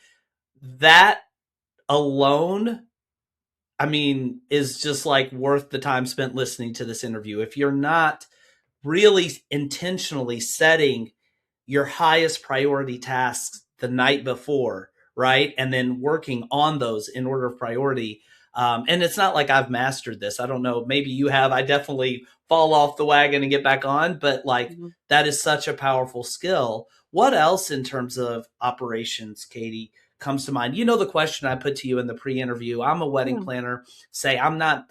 That alone, I mean, is just like worth the time spent listening to this interview. If you're not really intentionally setting your highest priority tasks the night before, right? And then working on those in order of priority. And it's not like I've mastered this. I don't know. Maybe you have. I definitely fall off the wagon and get back on. But like that is such a powerful skill. What else in terms of operations, Katie, comes to mind? The question I put to you in the pre-interview. I'm a wedding planner. Say I'm not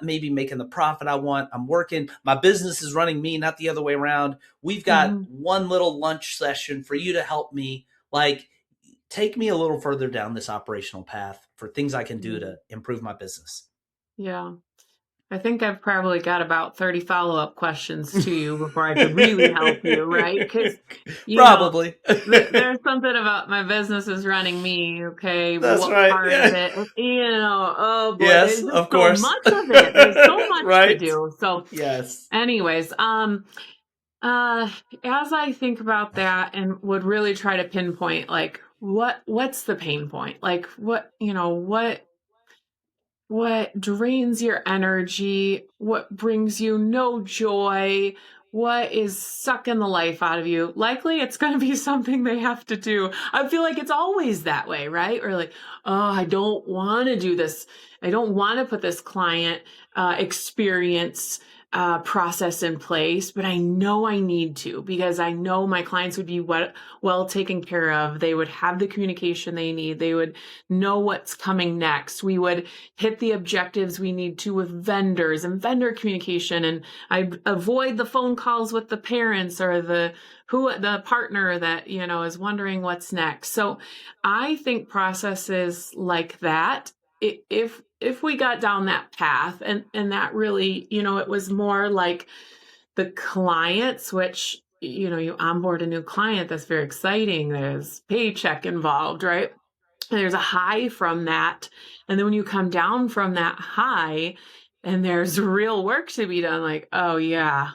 maybe making the profit I want. I'm working. My business is running me, not the other way around. We've got one little lunch session for you to help me. Like, take me a little further down this operational path for things I can do to improve my business. Yeah. I think I've probably got about 30 follow-up questions to you before I could really help you, right? Because probably there's something about my business is running me. Okay, that's what right. part of it? Oh boy, yes, of course. So much of it. There's so much right. to do. So yes. Anyways, as I think about that and would really try to pinpoint, like what's the pain point? Like what drains your energy? What brings you no joy? What is sucking the life out of you? Likely it's going to be something they have to do. I feel like it's always that way, right? Or like, oh, I don't want to do this. I don't want to put this client experience process in place, but I know I need to, because I know my clients would be well taken care of. They would have the communication they need. They would know what's coming next. We would hit the objectives we need to with vendors and vendor communication. And I avoid the phone calls with the parents or the partner that, is wondering what's next. So I think processes like that, if we got down that path and that really, it was more like the clients, which, you onboard a new client, that's very exciting. There's paycheck involved, right? And there's a high from that. And then when you come down from that high and there's real work to be done, like, oh yeah,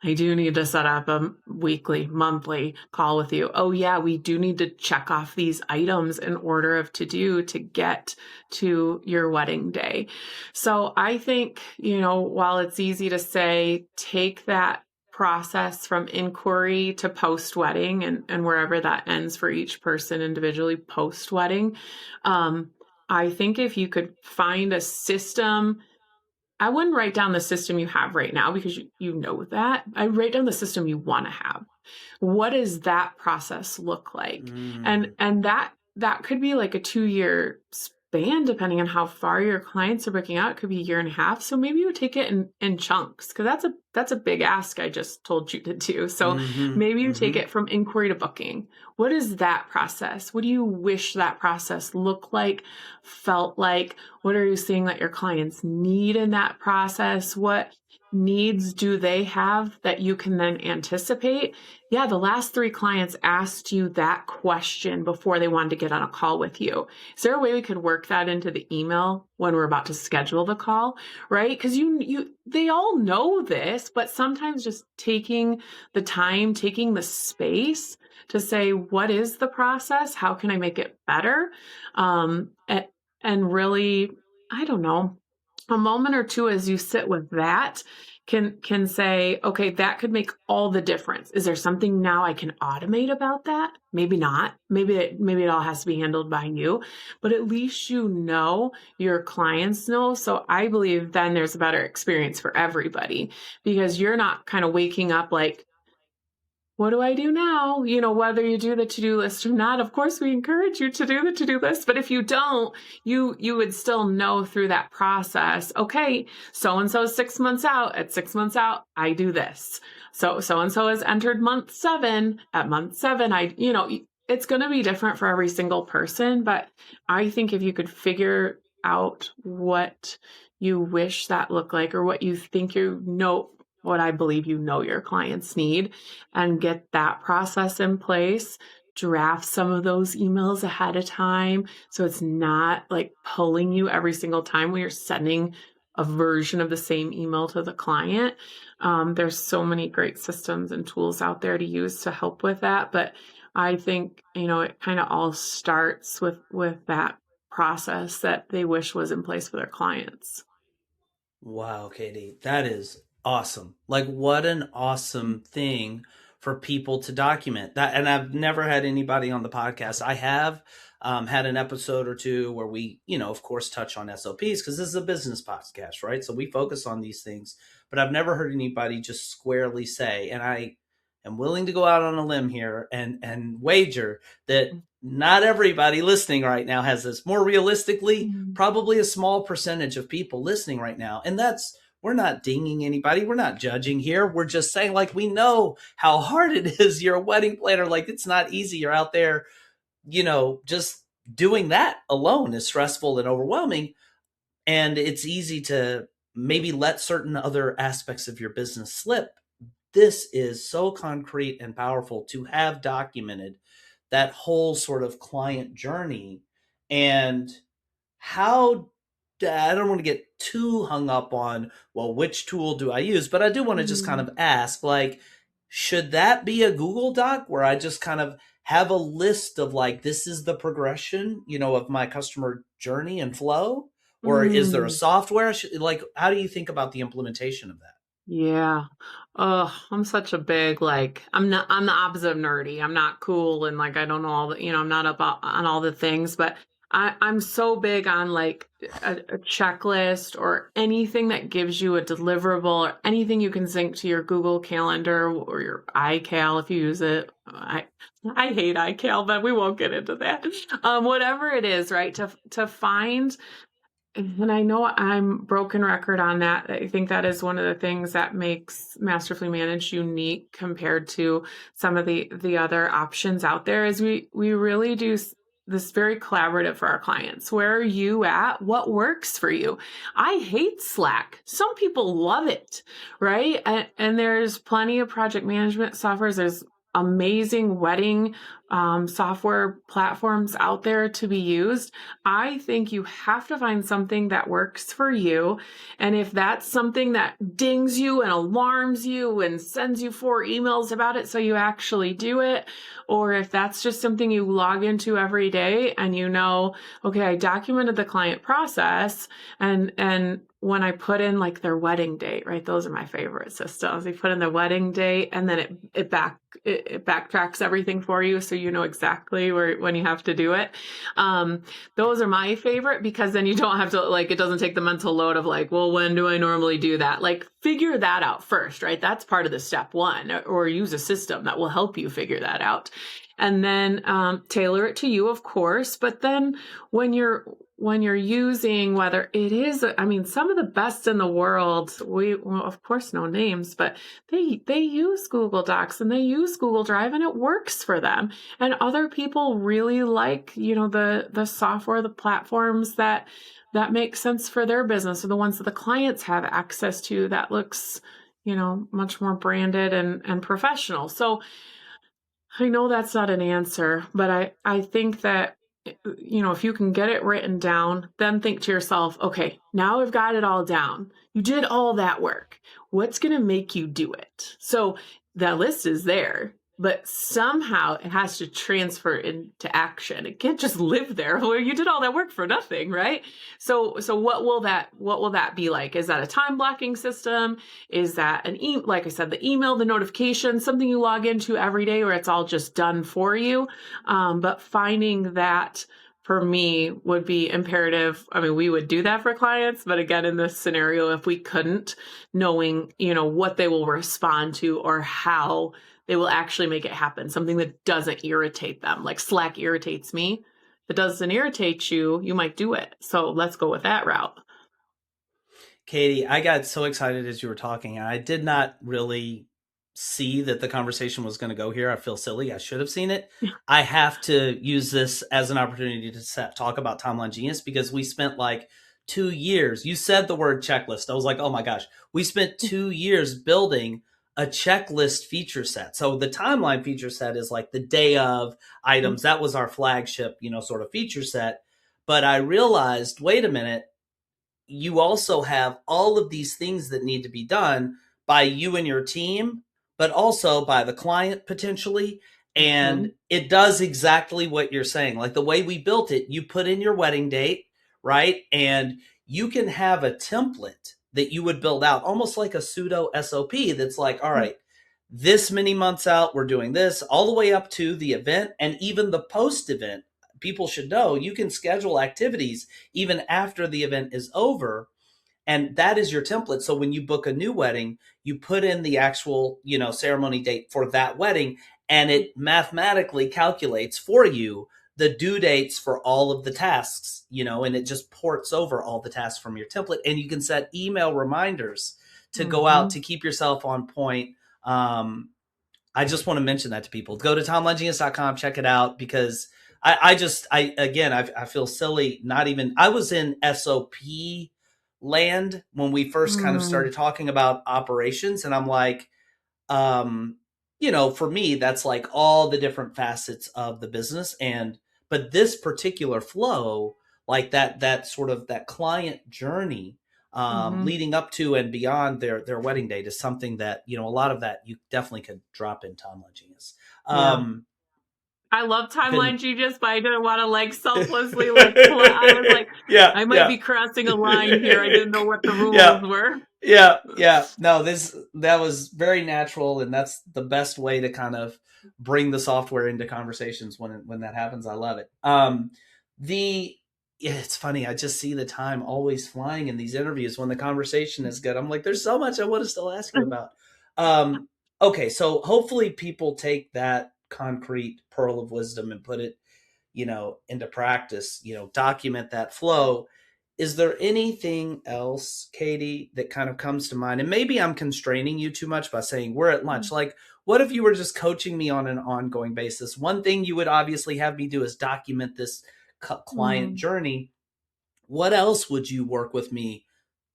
I do need to set up a weekly, monthly call with you. Oh yeah, we do need to check off these items in order of to do to get to your wedding day. So I think, while it's easy to say, take that process from inquiry to post-wedding and wherever that ends for each person individually post-wedding. I think if you could find a system, I wouldn't write down the system you have right now because you know that. I write down the system you want to have. What does that process look like? And that could be like a 2-year span, depending on how far your clients are booking out. It could be a year and a half. So maybe you would take it in chunks, because that's a big ask I just told you to do. So maybe you take it from inquiry to booking. What is that process? What do you wish that process looked like, felt like? What are you seeing that your clients need in that process? What needs do they have that you can then anticipate? Yeah, the last 3 clients asked you that question before they wanted to get on a call with you. Is there a way we could work that into the email when we're about to schedule the call, right? Because they all know this, but sometimes just taking the time, taking the space to say, what is the process? How can I make it better? And really, I don't know, a moment or two as you sit with that can say, okay, that could make all the difference. Is there something now I can automate about that? Maybe not. Maybe it all has to be handled by you, but at least your clients know. So I believe then there's a better experience for everybody, because you're not kind of waking up like, what do I do now? Whether you do the to-do list or not. Of course, we encourage you to do the to-do list, but if you don't, you would still know through that process, okay, so-and-so is 6 months out. At 6 months out, I do this. So-and-so has entered month 7. At month 7, it's going to be different for every single person, but I think if you could figure out what you wish that looked like, or what you think what I believe your clients need, and get that process in place, draft some of those emails ahead of time so it's not like pulling you every single time when you're sending a version of the same email to the client. There's so many great systems and tools out there to use to help with that. But I think, it kind of all starts with that process that they wish was in place for their clients. Wow, Katie, that is awesome. Like, what an awesome thing for people to document that. And I've never had anybody on the podcast. I have had an episode or two where we, of course, touch on SOPs, because this is a business podcast, right? So we focus on these things, but I've never heard anybody just squarely say, and I am willing to go out on a limb here and wager that not everybody listening right now has this. More realistically, probably a small percentage of people listening right now. And we're not dinging anybody. We're not judging here. We're just saying, like, we know how hard it is. You're a wedding planner. Like, it's not easy. You're out there, just doing that alone is stressful and overwhelming. And it's easy to maybe let certain other aspects of your business slip. This is so concrete and powerful to have documented that whole sort of client journey. And how I don't want to get too hung up on, well, which tool do I use? But I do want to just kind of ask, like, should that be a Google Doc where I just kind of have a list of, like, this is the progression, of my customer journey and flow? Or is there a software? How do you think about the implementation of that? Yeah. Oh, I'm such a big, I'm the opposite of nerdy. I'm not cool. And I don't know all the, I'm not up on all the things, but I'm so big on a checklist or anything that gives you a deliverable, or anything you can sync to your Google Calendar or your iCal if you use it. I hate iCal, but we won't get into that. Whatever it is, right? To find, and I know I'm broken record on that. I think that is one of the things that makes Masterfully Managed unique compared to some of the other options out there, is we really do this very collaborative for our clients. Where are you at? What works for you? I hate Slack. Some people love it, right? And there's plenty of project management softwares. There's amazing wedding software platforms out there to be used. I think you have to find something that works for you. And if that's something that dings you and alarms you and sends you 4 emails about it so you actually do it, or if that's just something you log into every day and okay, I documented the client process and when I put in like their wedding date, right? Those are my favorite systems. You put in the wedding date and then it backtracks everything for you. So you know exactly when you have to do it. Those are my favorite because then you don't have to like, it doesn't take the mental load of like, well, when do I normally do that? Like figure that out first, right? That's part of the step one, or use a system that will help you figure that out. And then tailor it to you, of course. But then when you're using, whether it is, I mean, some of the best in the world, well, of course, no names, but they use Google Docs and they use Google Drive and it works for them. And other people really like, the software, the platforms that make sense for their business, or the ones that the clients have access to that looks, much more branded and professional. So I know that's not an answer, but I think that, if you can get it written down, then think to yourself, okay, now I've got it all down. You did all that work. What's going to make you do it? So that list is there, but somehow it has to transfer into action. It can't just live there where you did all that work for nothing, right? So what will that be like? Is that a time blocking system? Is that like I said, the email, the notification, something you log into every day where it's all just done for you? But finding that for me would be imperative. I mean, we would do that for clients, but again, in this scenario, if we couldn't, knowing, what they will respond to or how they will actually make it happen, something that doesn't irritate them. Like Slack irritates me. If it doesn't irritate you, you might do it. So let's go with that route. Katie, I got so excited as you were talking. I did not really see that the conversation was going to go here. I feel silly. I should have seen it. I have to use this as an opportunity to talk about Timeline Genius because we spent like 2 years. You said the word checklist. I was like, oh my gosh, we spent 2 years building a checklist feature set. So the timeline feature set is like the day of items. That was our flagship, sort of feature set. But I realized, wait a minute, you also have all of these things that need to be done by you and your team, but also by the client potentially. And it does exactly what you're saying. Like the way we built it, you put in your wedding date, right? And you can have a template that you would build out almost like a pseudo SOP that's like, all right, this many months out, we're doing this all the way up to the event and even the post event. People should know you can schedule activities even after the event is over. And that is your template. So when you book a new wedding, you put in the actual, ceremony date for that wedding, and it mathematically calculates for you the due dates for all of the tasks, and it just ports over all the tasks from your template. And you can set email reminders to go out to keep yourself on point. I just want to mention that to people. Go to timelinegenius.com, check it out, because I feel silly. I was in SOP land when we first kind of started talking about operations. And I'm like, for me, that's like all the different facets of the business. But this particular flow, like that sort of that client journey leading up to and beyond their wedding date is something that, a lot of that you definitely could drop in Timeline Genius. I love Timeline Genius, but I didn't want to selflessly I was like, I might be crossing a line here. I didn't know what the rules were. Yeah. No, that was very natural, and that's the best way to kind of bring the software into conversations when that happens. I love it. It's funny. I just see the time always flying in these interviews when the conversation is good. I'm like, there's so much I want to still ask you about. Okay, so hopefully people take that concrete pearl of wisdom and put it, into practice, document that flow. Is there anything else, Katie, that kind of comes to mind? And maybe I'm constraining you too much by saying we're at lunch. Like, what if you were just coaching me on an ongoing basis? One thing you would obviously have me do is document this client journey. What else would you work with me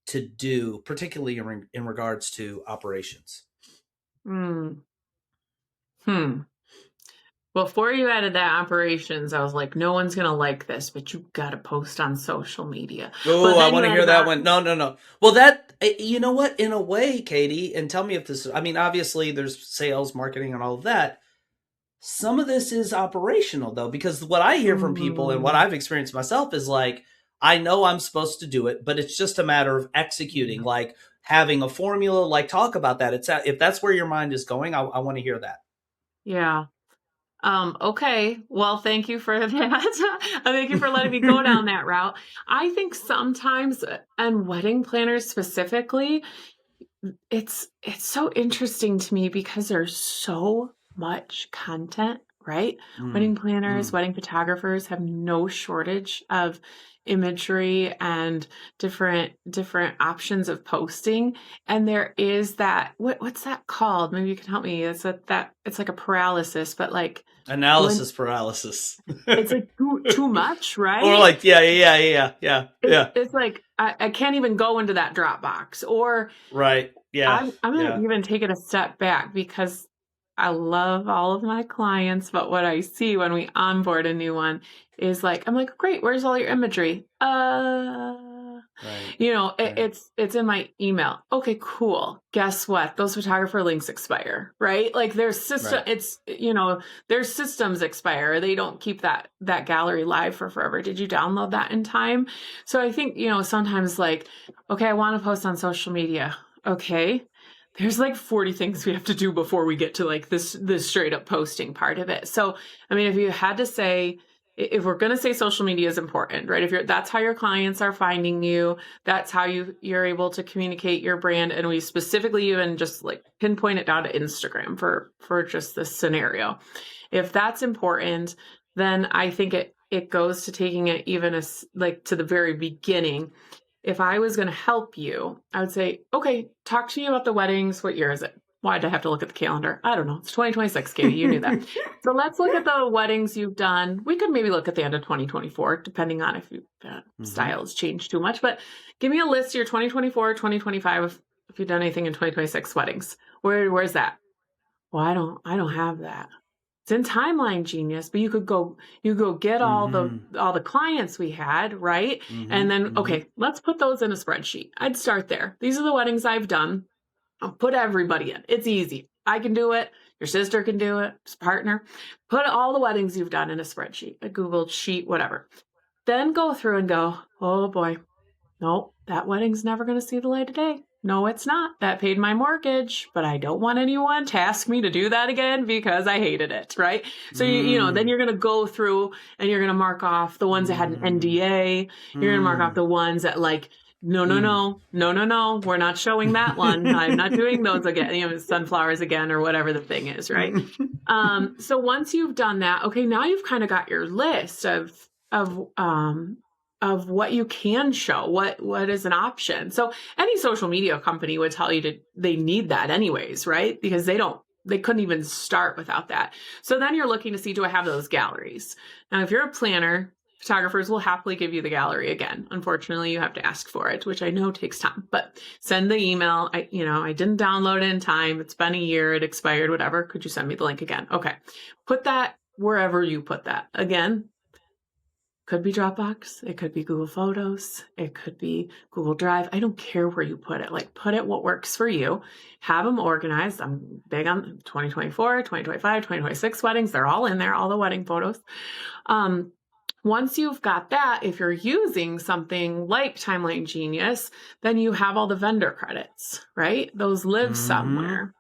to do, particularly in regards to operations? Before you added that operations, I was like, no one's going to like this, but you got to post on social media. Oh, I want to hear that one. No. Well, that, you know what, in a way, Katie, and tell me if this, obviously there's sales, marketing, and all of that. Some of this is operational though, because what I hear from people and what I've experienced myself is like, I know I'm supposed to do it, but it's just a matter of executing, like having a formula, like talk about that. If that's where your mind is going, I want to hear that. Yeah. Okay. Well, thank you for that. Thank you for letting me go down that route. I think sometimes, and wedding planners specifically, it's so interesting to me because there's so much content, right? Wedding planners, wedding photographers have no shortage of imagery and different options of posting. And there is that what's that called? Maybe you can help me. It's that it's like a paralysis, but like Analysis paralysis. it's like too much, right? Or like, yeah. It's like I can't even go into that Dropbox, or Right. Yeah. I'm going to even take it a step back because I love all of my clients, but what I see when we onboard a new one is like, I'm like, great, where's all your imagery? Right. It's in my email. Okay, cool. Guess what? Those photographer links expire, right? Like their system, Right. their systems expire. They don't keep that gallery live for forever. Did you download that in time? So I think, sometimes like, okay, I want to post on social media. Okay. There's like 40 things we have to do before we get to like this straight up posting part of it. So, I mean, if you had to say, if we're going to say social media is important, right? That's how your clients are finding you. That's how you're able to communicate your brand. And we specifically even just like pinpoint it down to Instagram for just this scenario. If that's important, then I think it goes to taking it even like to the very beginning. If I was going to help you, I would say, okay, talk to me about the weddings. What year is it? Why'd I have to look at the calendar? I don't know. It's 2026, Katie. You knew that. So let's look at the weddings you've done. We could maybe look at the end of 2024, depending on if style has changed too much. But give me a list of your 2024, 2025, if you've done anything in 2026 weddings. Where's that? Well, I don't have that. It's in Timeline Genius, but you go get all the clients we had, right? And then, okay, let's put those in a spreadsheet. I'd start there. These are the weddings I've done. I'll put everybody in. It's easy. I can do it. Your sister can do it. His partner. Put all the weddings you've done in a spreadsheet, a Google sheet, whatever. Then go through and go, oh boy, no, that wedding's never going to see the light of day. No, it's not. That paid my mortgage, but I don't want anyone to ask me to do that again because I hated it, right? So, then you're going to go through and you're going to mark off the ones that had an NDA. You're going to mark off the ones that like, no, we're not showing that one. I'm not doing those again, sunflowers again, or whatever the thing is, right? So once you've done that, okay, now you've kind of got your list of what you can show, what is an option. So any social media company would tell you they need that anyways, right? Because they couldn't even start without that. So then you're looking to see, do I have those galleries? Now, if you're a planner, photographers will happily give you the gallery again. Unfortunately, you have to ask for it, which I know takes time, but send the email. I didn't download it in time. It's been a year. It expired, whatever. Could you send me the link again? Okay. Put that wherever you put that. Again, could be Dropbox. It could be Google Photos. It could be Google Drive. I don't care where you put it. Like, put it what works for you. Have them organized. I'm big on 2024, 2025, 2026 weddings. They're all in there, all the wedding photos. Once you've got that, if you're using something like Timeline Genius, then you have all the vendor credits, right? Those live somewhere.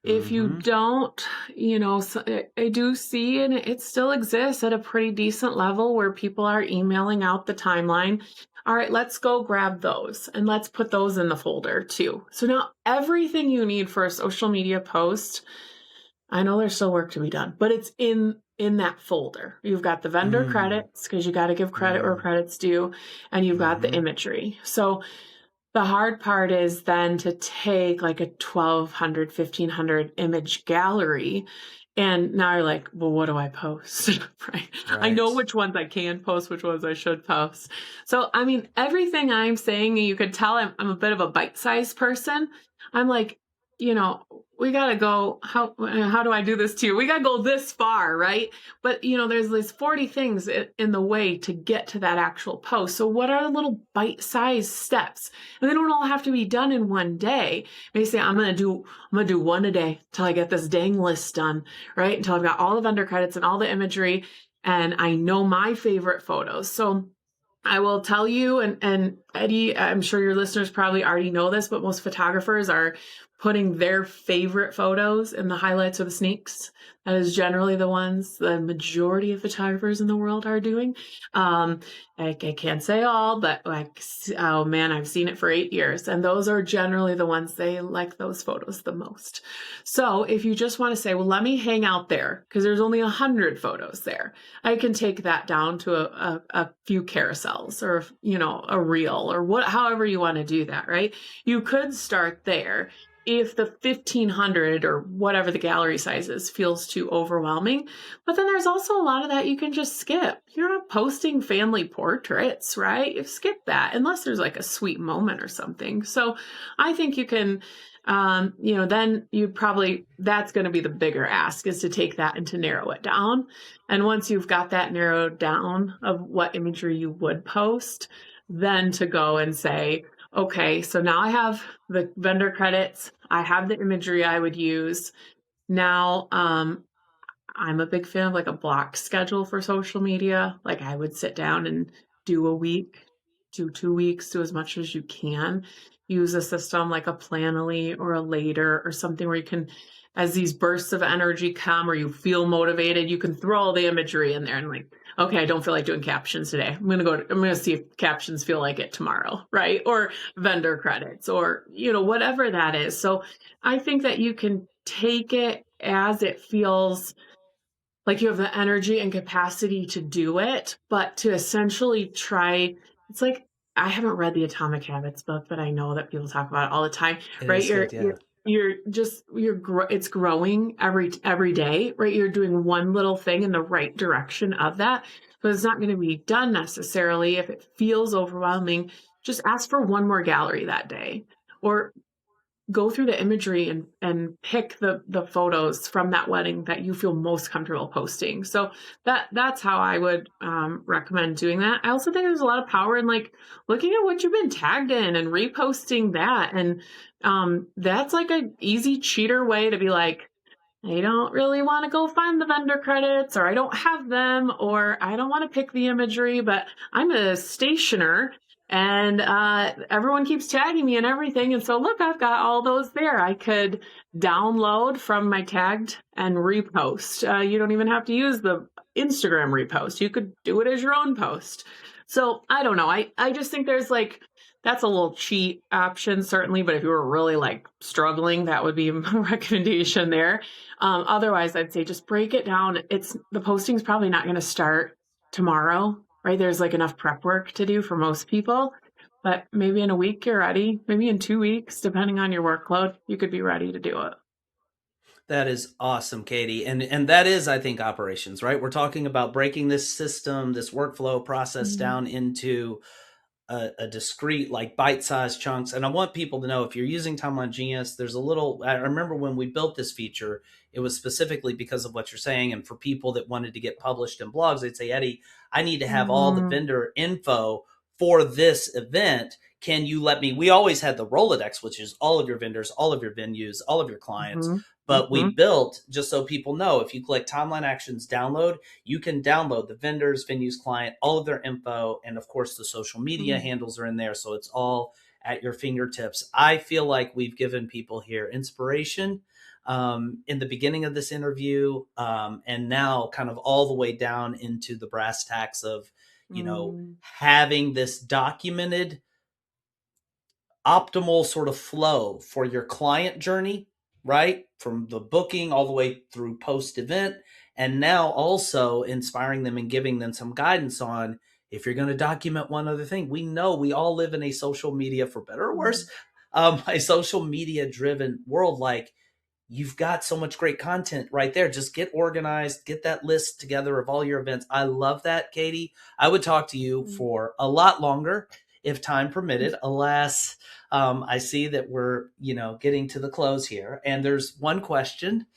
If you don't, I do see, and it still exists at a pretty decent level where people are emailing out the timeline. All right, let's go grab those and let's put those in the folder too. So now everything you need for a social media post, I know there's still work to be done, but it's in that folder. You've got the vendor credits because you got to give credit where credit's due, and you've got the imagery. So the hard part is then to take like a 1,200, 1,500 image gallery. And now you're like, well, what do I post? Right? I know which ones I can post, which ones I should post. So, I mean, everything I'm saying, you could tell I'm a bit of a bite-sized person. I'm like, we got to go, how do I do this to you? We got to go this far, right? But, there's these 40 things in the way to get to that actual post. So what are the little bite-sized steps? And they don't all have to be done in one day. Maybe say, I'm going to do one a day till I get this dang list done, right? Until I've got all the vendor credits and all the imagery, and I know my favorite photos. So I will tell you, and Eddie, I'm sure your listeners probably already know this, but most photographers are putting their favorite photos in the highlights or the sneaks. That is generally the ones the majority of photographers in the world are doing. I can't say all, but like, oh man, I've seen it for 8 years. And those are generally the ones they like those photos the most. So if you just want to say, well, let me hang out there because there's only 100 photos there, I can take that down to a few carousels or, a reel or however you want to do that, right? You could start there. If the 1,500 or whatever the gallery size is feels too overwhelming, but then there's also a lot of that you can just skip. You're not posting family portraits, right? You skip that unless there's like a sweet moment or something. So I think you can, then you probably, that's going to be the bigger ask, is to take that and to narrow it down. And once you've got that narrowed down of what imagery you would post, then to go and say, okay, so now I have the vendor credits, I have the imagery I would use. Now, I'm a big fan of like a block schedule for social media. Like I would sit down and do a week, do 2 weeks, do as much as you can. Use a system like a Planoly or a Later or something where you can, as these bursts of energy come or you feel motivated, you can throw all the imagery in there and like, okay, I don't feel like doing captions today. I'm going to see if captions feel like it tomorrow, right? Or vendor credits or, whatever that is. So I think that you can take it as it feels like you have the energy and capacity to do it, but to essentially try, it's like, I haven't read the Atomic Habits book, but I know that people talk about it all the time, right? It's growing every day, right? You're doing one little thing in the right direction of that, but it's not going to be done necessarily. If it feels overwhelming, just ask for one more gallery that day, or go through the imagery and pick the photos from that wedding that you feel most comfortable posting. So that's how I would recommend doing that. I also think there's a lot of power in like looking at what you've been tagged in and reposting that. And that's like an easy cheater way to be like, I don't really want to go find the vendor credits, or I don't have them, or I don't want to pick the imagery, but I'm a stationer and everyone keeps tagging me and everything. And so look, I've got all those there. I could download from my tagged and repost. You don't even have to use the Instagram repost. You could do it as your own post. So I don't know. I just think there's like, that's a little cheat option, certainly. But if you were really like struggling, that would be my recommendation there. Otherwise, I'd say just break it down. The posting's probably not going to start tomorrow, right? There's like enough prep work to do for most people, but maybe in a week you're ready. Maybe in 2 weeks, depending on your workload, you could be ready to do it. That is awesome, Katie. And that is, I think, operations, right? We're talking about breaking this system, this workflow process down into a discrete, like bite-sized chunks. And I want people to know, if you're using Timeline Genius, there's I remember when we built this feature, it was specifically because of what you're saying. And for people that wanted to get published in blogs, they'd say, Eddie, I need to have all the vendor info for this event. Can you let me, we always had the Rolodex, which is all of your vendors, all of your venues, all of your clients. But we built, just so people know, if you click Timeline Actions download, you can download the vendors, venues, client, all of their info. And of course, the social media handles are in there. So it's all at your fingertips. I feel like we've given people here inspiration in the beginning of this interview, and now kind of all the way down into the brass tacks of, having this documented optimal sort of flow for your client journey, right? From the booking all the way through post-event. And now also inspiring them and giving them some guidance on, if you're going to document one other thing. We know we all live in a social media, for better or worse, a social media driven world. Like, you've got so much great content right there. Just get organized, get that list together of all your events. I love that, Katie. I would talk to you for a lot longer if time permitted. Alas, I see that we're, getting to the close here. And there's one question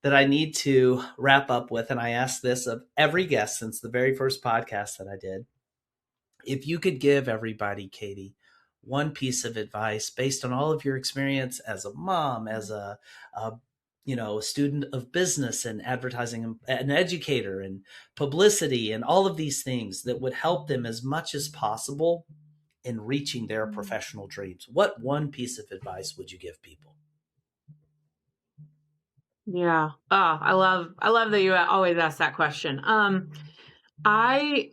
that I need to wrap up with. And I asked this of every guest since the very first podcast that I did. If you could give everybody, Katie, one piece of advice based on all of your experience as a mom, as a a student of business and advertising, and an educator and publicity and all of these things that would help them as much as possible in reaching their professional dreams, what one piece of advice would you give people? Yeah. Oh, I love that you always ask that question. I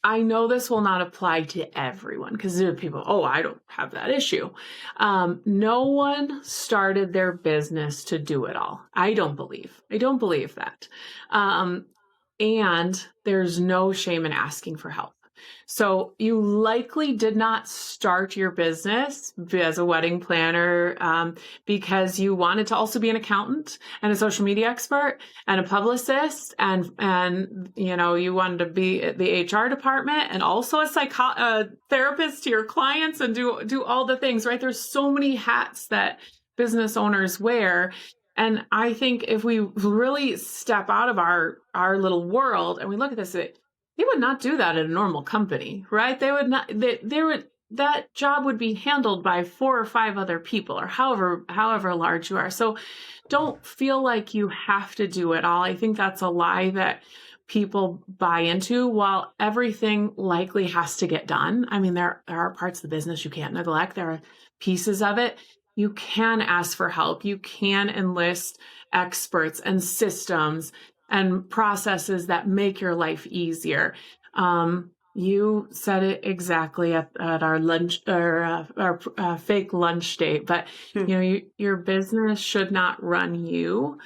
I know this will not apply to everyone because there are people, oh, I don't have that issue. No one started their business to do it all. I don't believe that. And there's no shame in asking for help. So you likely did not start your business as a wedding planner because you wanted to also be an accountant and a social media expert and a publicist, and you wanted to be at the HR department and also a therapist to your clients and do all the things, right? There's so many hats that business owners wear. And I think if we really step out of our little world and we look at this, they would not do that at a normal company, right? They would not. That job would be handled by 4 or 5 other people, or however large you are. So, don't feel like you have to do it all. I think that's a lie that people buy into. While everything likely has to get done, I mean, there are parts of the business you can't neglect. There are pieces of it. You can ask for help. You can enlist experts and systems and processes that make your life easier. You said it exactly at our lunch or our fake lunch date, but your business should not run you,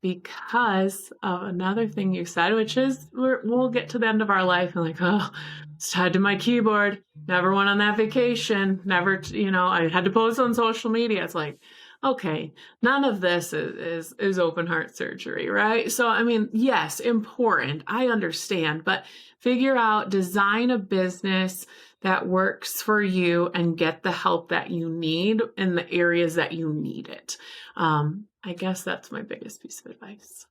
because of another thing you said, which is we'll get to the end of our life and like, oh, it's tied to my keyboard. Never went on that vacation. Never, I had to post on social media. It's like, okay, none of this is open heart surgery, right? So, I mean, yes, important. I understand, but design a business that works for you and get the help that you need in the areas that you need it. I guess that's my biggest piece of advice.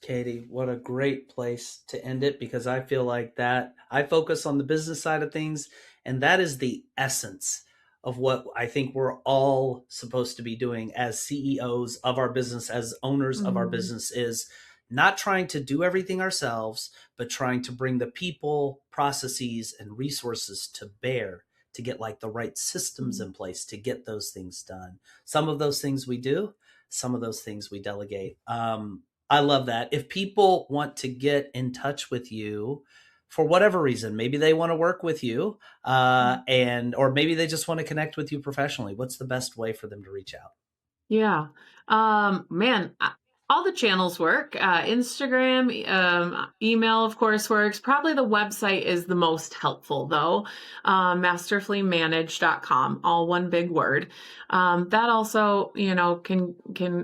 Katie, what a great place to end it, because I feel like that I focus on the business side of things, and that is the essence of what I think we're all supposed to be doing as CEOs of our business, as owners of our business, is not trying to do everything ourselves, but trying to bring the people, processes, and resources to bear to get like the right systems in place to get those things done. Some of those things we do, some of those things we delegate. I love that. If people want to get in touch with you for whatever reason, maybe they want to work with you, or maybe they just want to connect with you professionally, what's the best way for them to reach out? Yeah. Man, all the channels work. Instagram, email, of course, works. Probably the website is the most helpful, though. Masterfullymanaged.com, all one big word. That also, can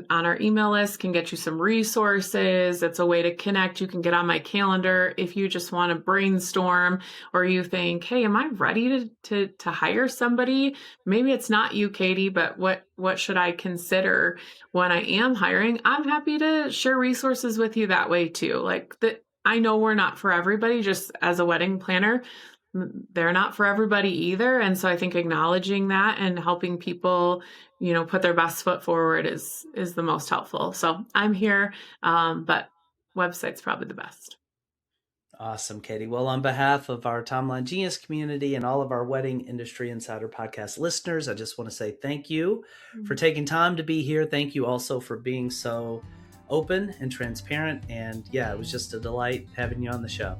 on our email list can get you some resources. It's a way to connect. You can get on my calendar if you just want to brainstorm, or you think, hey, am I ready to hire somebody? Maybe it's not you, Katie, but what should I consider when I am hiring? I'm happy to share resources with you that way too. I know we're not for everybody, just as a wedding planner, they're not for everybody either. And so I think acknowledging that and helping people, put their best foot forward is the most helpful. So I'm here, but website's probably the best. Awesome, Katie. Well, on behalf of our Timeline Genius community and all of our Wedding Industry Insider podcast listeners, I just want to say thank you for taking time to be here. Thank you also for being so open and transparent. And yeah, it was just a delight having you on the show.